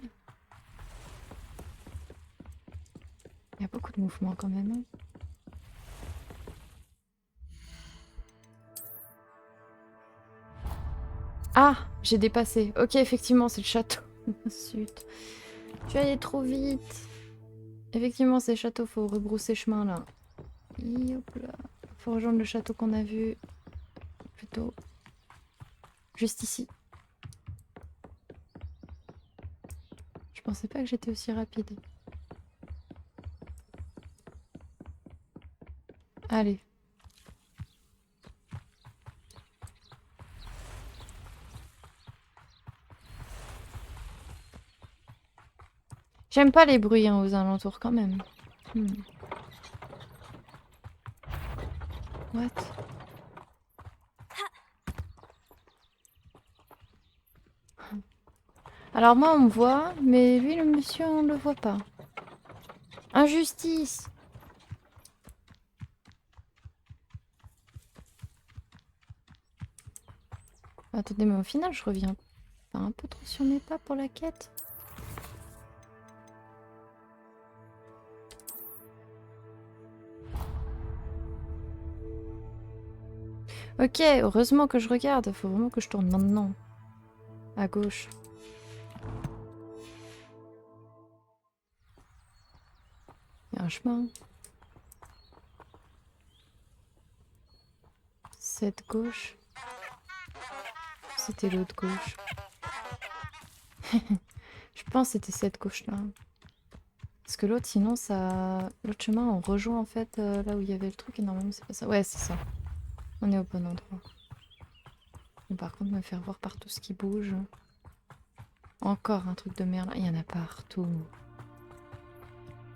Il y a beaucoup de mouvements quand même. Hein. Ah, j'ai dépassé. Ok, effectivement, c'est le château. Zut. Je suis allée trop vite. Effectivement, c'est le château. Faut rebrousser chemin là. Et hop là. Faut rejoindre le château qu'on a vu plutôt juste ici. Je pensais pas que j'étais aussi rapide. Allez. J'aime pas les bruits hein, aux alentours quand même. What? Alors moi on me voit, mais lui le monsieur on le voit pas. Injustice! Attendez, mais au final je reviens pas un peu trop sur mes pas pour la quête? Ok, heureusement que je regarde. Faut vraiment que je tourne maintenant. À gauche. Il y a un chemin. Cette gauche. C'était l'autre gauche. Je pense que c'était cette gauche-là. Parce que l'autre, sinon, ça... L'autre chemin, on rejoint en fait là où il y avait le truc. Et normalement, c'est pas ça. Ouais, c'est ça. On est au bon endroit. Bon, par contre, me faire voir partout ce qui bouge. Encore un truc de Merlin. Il y en a partout.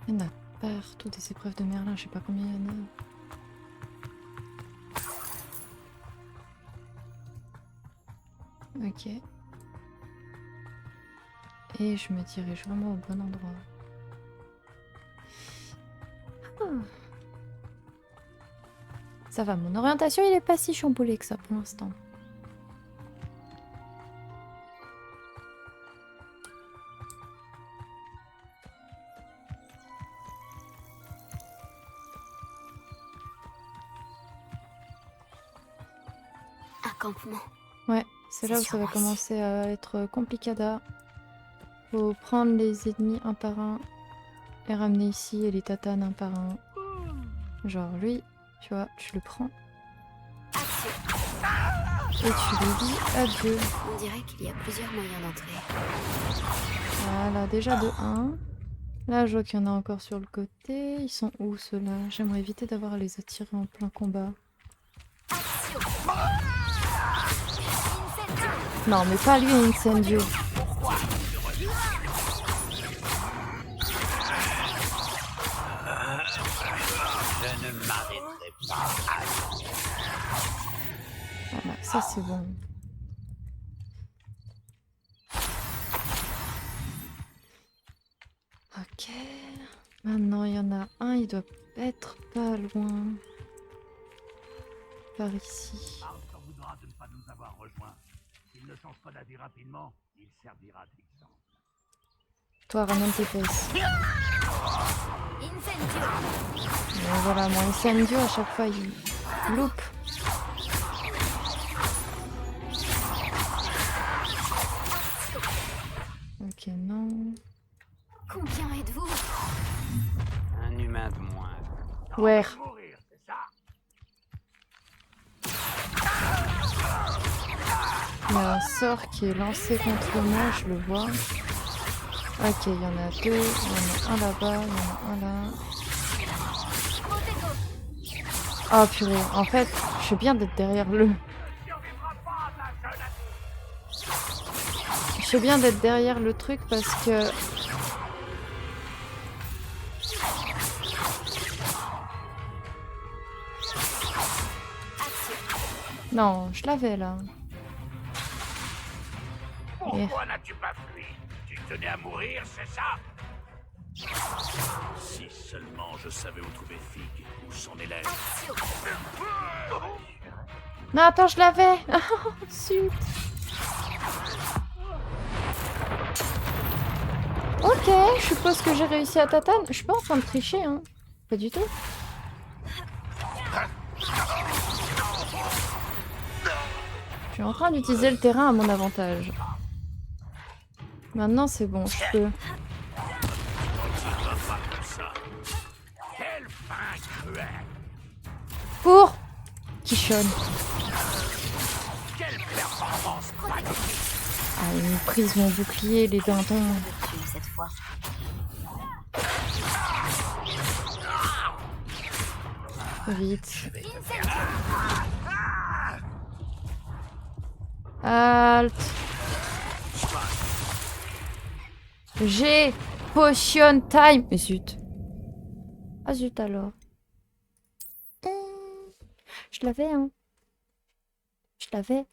Il y en a partout des épreuves de Merlin. Je sais pas combien il y en a. Ok. Et je me dirige vraiment au bon endroit. Ah. Ça va, mon orientation, il est pas si chamboulé que ça pour l'instant. Un campement. Ouais, c'est là où ça va commencer à être complicada. Faut prendre les ennemis un par un et ramener ici et les tatanes un par un. Genre lui, tu vois, tu le prends. Et tu lui dis adieu. On dirait qu'il y a plusieurs moyens d'entrer. Voilà, déjà de 1. Là, je vois qu'il y en a encore sur le côté. Ils sont où ceux-là? J'aimerais éviter d'avoir à les attirer en plein combat. Non, mais pas lui, Incendio. Je ne m'arrêterai pas. Voilà, ça c'est bon. Ok. Maintenant, il y en a un, il doit être pas loin. Par ici. Marc s'en voudra de ne pas nous avoir rejoints. S'il ne change pas d'avis rapidement, il servira d'exemple. Toi, ramène tes fesses. Incendio. Et voilà, mon Incendio, à chaque fois, il loupe. Ok, non. Combien êtes-vous? Un humain de moins. Ouais. Mourir, c'est ça? Il y a un sort qui est lancé contre moi, je le vois. Ok, il y en a deux. Il y en a un là-bas, il y en a un là. Oh purée, en fait, je suis bien d'être derrière le... Je sais bien d'être derrière le truc parce que... Non, je l'avais là. Pourquoi n'as-tu pas fui? Tu tenais à mourir, c'est ça? Si seulement je savais où trouver Fig, ou son élève. Non, attends, je l'avais. Zut. Ok, je suppose que j'ai réussi à tatane. Je suis pas en train de tricher, hein. Pas du tout. Je suis en train d'utiliser le terrain à mon avantage. Maintenant, c'est bon, je peux. Cours, Quichonne. Ah, ils me prisent mon bouclier, les dindons. Dessus, cette fois. Vite. Halt. J'ai potion time. Mais zut. Ah zut alors. Je l'avais, hein. Je l'avais.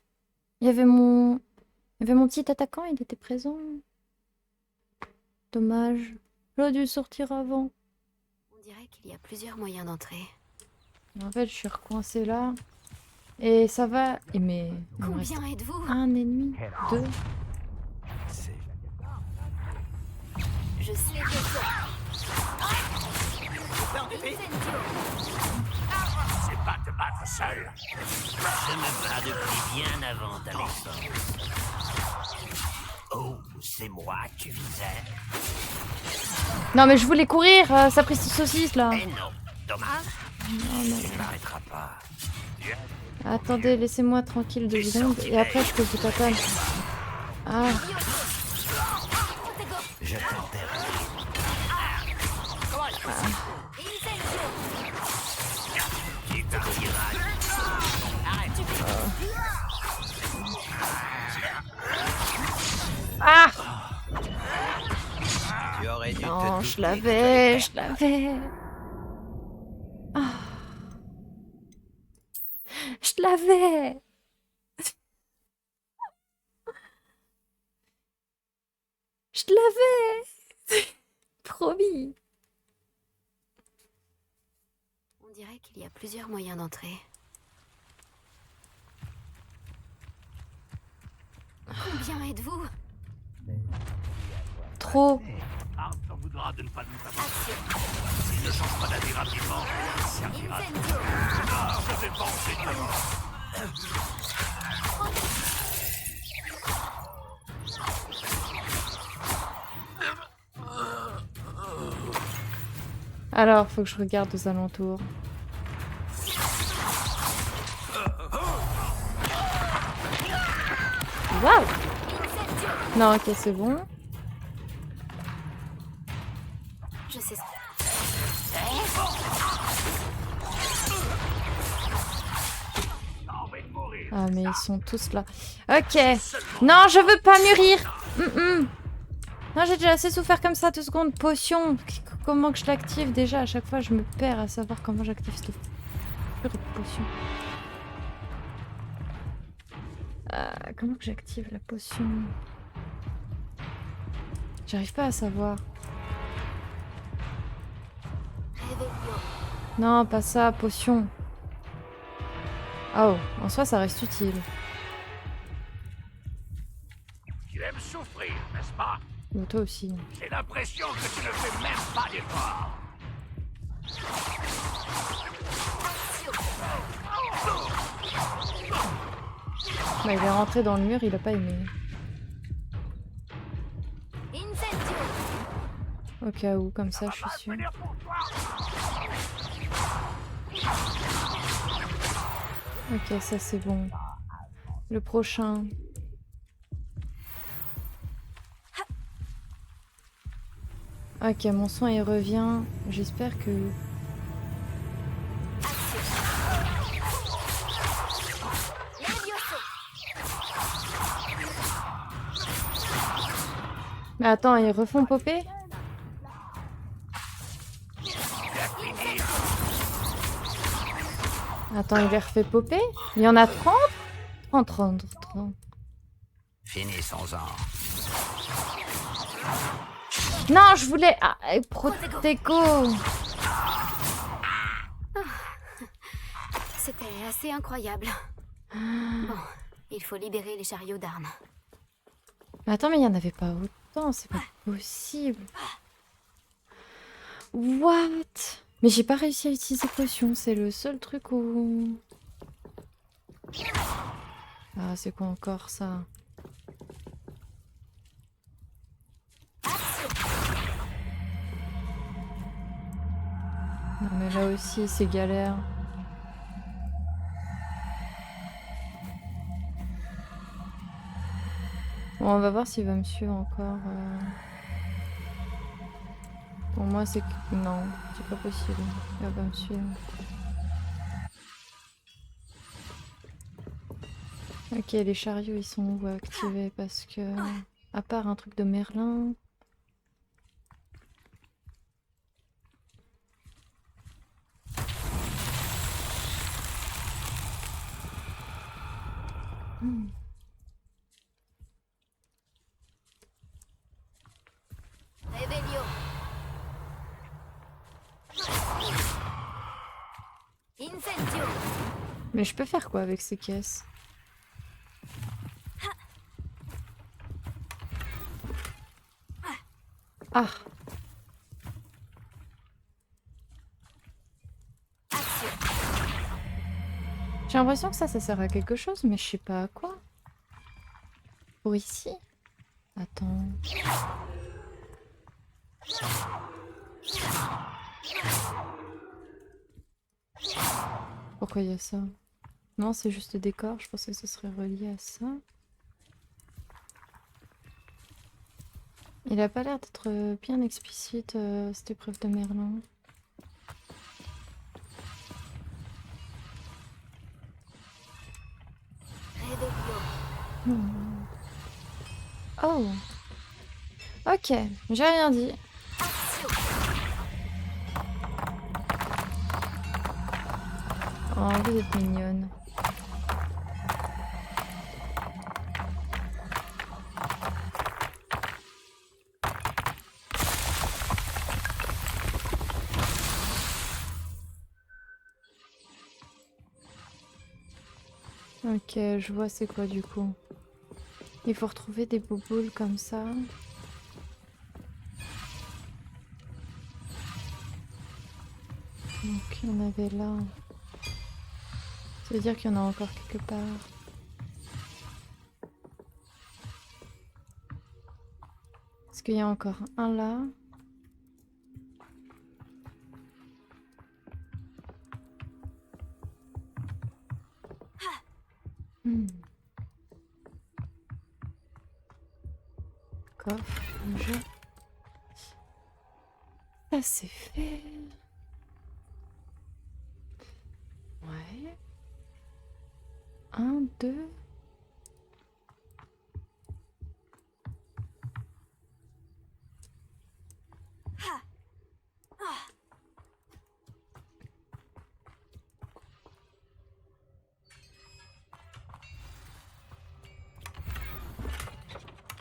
Il y avait mon petit attaquant, il était présent. Dommage. J'aurais dû sortir avant. On dirait qu'il y a plusieurs moyens d'entrer. En fait, je suis recoincée là. Et ça va. Et mais il me reste Combien êtes-vous? un ennemi, deux. Je sais que c'est. C'est pas te battre seul. Je me bats depuis bien avant ta naissance. Oh, c'est moi que tu visais. Non mais je voulais courir, ça prise de saucisse là. Eh non, dommage. Tu ne m'arrêteras pas. Attendez, laissez-moi tranquille 2 secondes et après je peux vous tatane. Ah, Je t'enterre. Qui partira? ah Tu aurais dû non, te je douter l'avais, je l'avais. Ah. Je l'avais. Je l'avais. Promis. On dirait qu'il y a plusieurs moyens d'entrer. Combien êtes-vous? Trop. Arme t'en voudra de ne pas nous avancer. S'il ne change pas d'avis rapidement, il servira. Ah, je vais penser ta mort. Alors, faut que je regarde aux alentours. Waouh! Non, ok, c'est bon. Je sais. Ah, mais ils sont tous là. Ok. Non, je veux pas mûrir. Non, j'ai déjà assez souffert comme ça. 2 secondes. Potion. Comment que je l'active déjà? À chaque fois, je me perds à savoir comment j'active cette pure potion. Comment que j'active la potion? J'arrive pas à savoir. Non, pas ça, potion. Oh, en soi, ça reste utile. Tu aimes souffrir, n'est-ce pas? Mais toi aussi. J'ai l'impression que tu ne fais même pas d'effort. Bah, il est rentré dans le mur, il a pas aimé. Au cas où, comme ça, je suis sûre. Ok, ça c'est bon. Le prochain. Ok, mon son il revient. J'espère que... Mais attends, ils refont popper? Attends, il les refait popper? Il y en a 30? 30. Finissons-en. Non, je voulais... Ah, Protego. C'était assez incroyable. Bon, il faut libérer les chariots d'Arnes. Mais attends, mais il n'y en avait pas autant. temps, c'est pas possible. What? Mais j'ai pas réussi à utiliser potion, c'est le seul truc où... Ah, c'est quoi encore ça? Non mais là aussi c'est galère. Bon, on va voir s'il va me suivre encore. Pour moi c'est que... Non, c'est pas possible. Il va pas me suivre. Ok, les chariots ils sont où activés parce que... À part un truc de Merlin... Hmm. Revelio. Incendio. Mais je peux faire quoi avec ces caisses? Ah! Accio. J'ai l'impression que ça sert à quelque chose, mais je sais pas à quoi. Pour ici? Attends. Pourquoi il y a ça? Non, c'est juste décor, je pensais que ce serait relié à ça. Il a pas l'air d'être bien explicite, cette épreuve de Merlin. Revelio. Oh! Ok, j'ai rien dit. Accio. Oh, envie d'être mignonne. Ok, je vois c'est quoi du coup. Il faut retrouver des boboules comme ça. Donc il y en avait là. Ça veut dire qu'il y en a encore quelque part. Est-ce qu'il y a encore un là? Hmm. Coffre, jeu. Ça c'est fait. Ouais. 1, 2.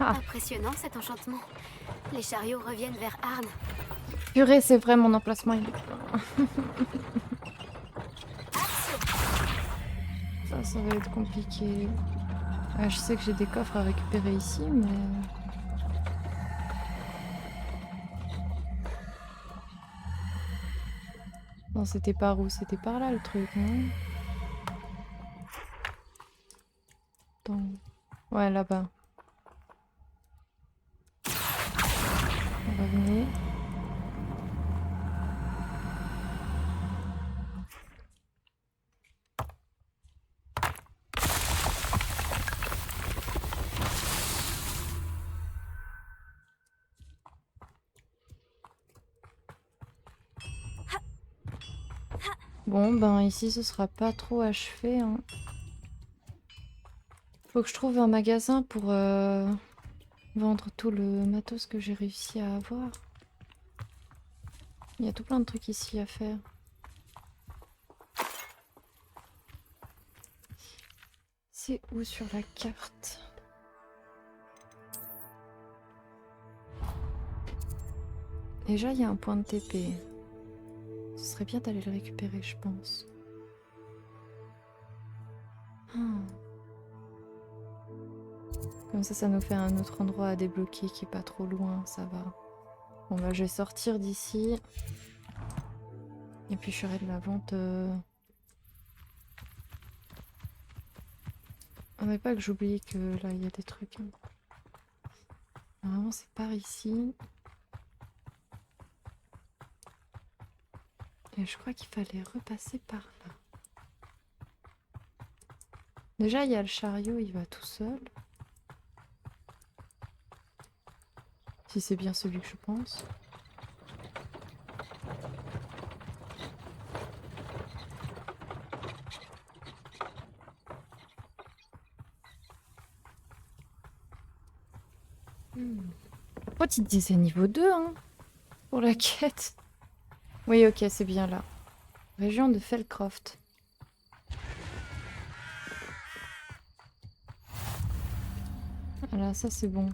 Ah, Impressionnant cet enchantement. Les chariots reviennent vers Arne. purée, c'est vrai, mon emplacement il est plein. Ça va être compliqué. Je sais que j'ai des coffres à récupérer ici, mais... Non, c'était par où? C'était par là le truc, non? Attends. Ouais, là-bas. Revenez. Bon, ben ici ce sera pas trop achevé, hein. Faut que je trouve un magasin pour vendre tout le matos que j'ai réussi à avoir. Il y a tout plein de trucs ici à faire. C'est où sur la carte? Déjà, il y a un point de TP. Ce serait bien d'aller le récupérer, je pense. Ah. Comme ça nous fait un autre endroit à débloquer qui est pas trop loin, ça va. Bon bah je vais sortir d'ici. Et puis je ferai de la vente. On n'est pas que j'oublie que là il y a des trucs. Normalement c'est par ici. Et je crois qu'il fallait repasser par là. Déjà il y a le chariot, il va tout seul. Si c'est bien celui que je pense. Pourquoi tu te disais niveau 2 hein, pour la quête? Oui, ok, c'est bien là. Région de Felcroft. Voilà, ça c'est bon.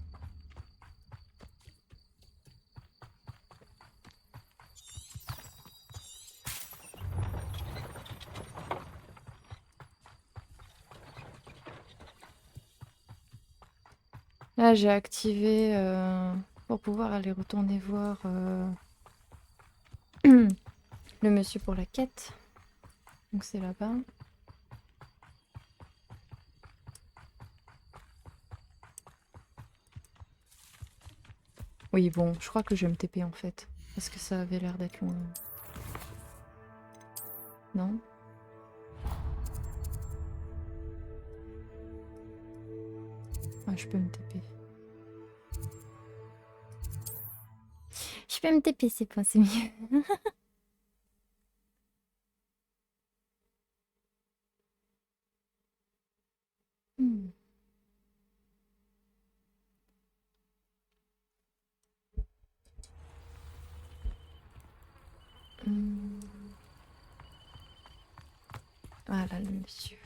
Là, j'ai activé pour pouvoir aller retourner voir le monsieur pour la quête. Donc c'est là-bas. Oui, bon, je crois que je vais me TP en fait. Parce que ça avait l'air d'être loin. Non? Ah, je peux me TP. Je peux me TP, c'est pas, c'est mieux. Hmm. Hmm. Voilà le monsieur.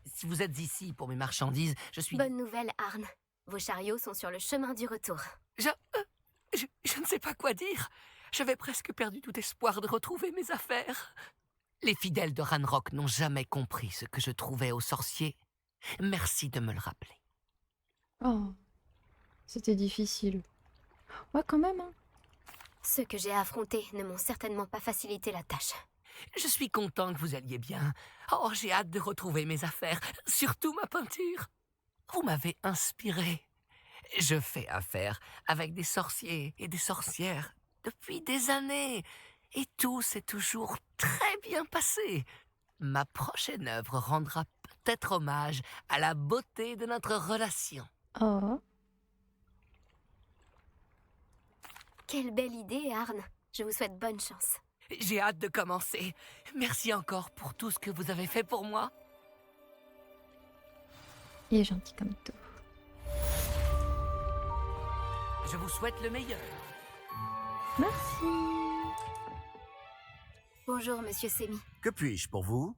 Si vous êtes ici pour mes marchandises, je suis... Bonne nouvelle, Arne. Vos chariots sont sur le chemin du retour. Je ne sais pas quoi dire. J'avais presque perdu tout espoir de retrouver mes affaires. Les fidèles de Ranrock n'ont jamais compris ce que je trouvais aux sorciers. Merci de me le rappeler. Oh, c'était difficile. Ouais, quand même, hein. Ceux que j'ai affrontés ne m'ont certainement pas facilité la tâche. Je suis content que vous alliez bien. Oh, j'ai hâte de retrouver mes affaires, surtout ma peinture. Vous m'avez inspiré. Je fais affaire avec des sorciers et des sorcières depuis des années. Et tout s'est toujours très bien passé. Ma prochaine œuvre rendra peut-être hommage à la beauté de notre relation. Oh. Quelle belle idée, Arne. Je vous souhaite bonne chance. J'ai hâte de commencer. Merci encore pour tout ce que vous avez fait pour moi. Il est gentil comme tout. Je vous souhaite le meilleur. Merci. Bonjour, monsieur Semi. Que puis-je pour vous?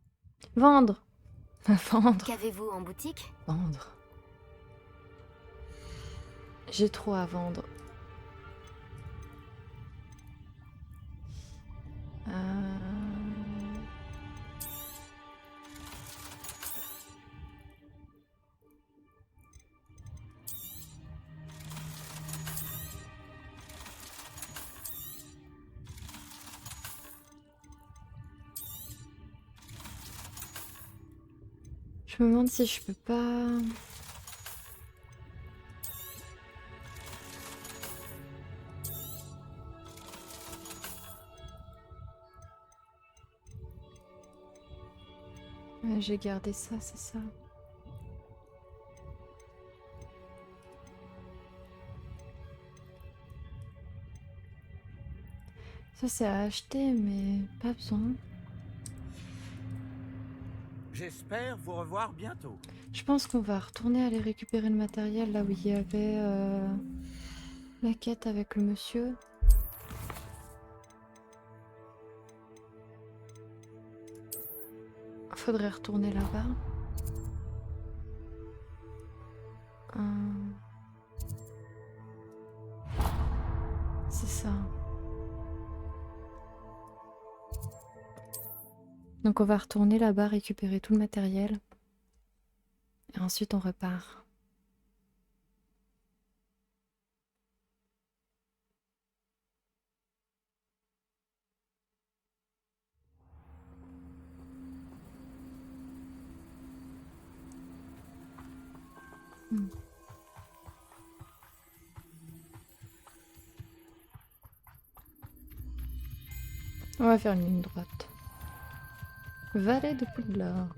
Vendre. Vendre. Qu'avez-vous en boutique? Vendre. J'ai trop à vendre. Je me demande si je peux pas... Ouais, j'ai gardé ça, c'est ça. Ça c'est à acheter, mais pas besoin. J'espère vous revoir bientôt. Je pense qu'on va retourner aller récupérer le matériel là où il y avait la quête avec le monsieur. Faudrait retourner là-bas. C'est ça. Donc on va retourner là-bas récupérer tout le matériel. Et ensuite on repart. On va faire une ligne droite. Vallée de Poudlard.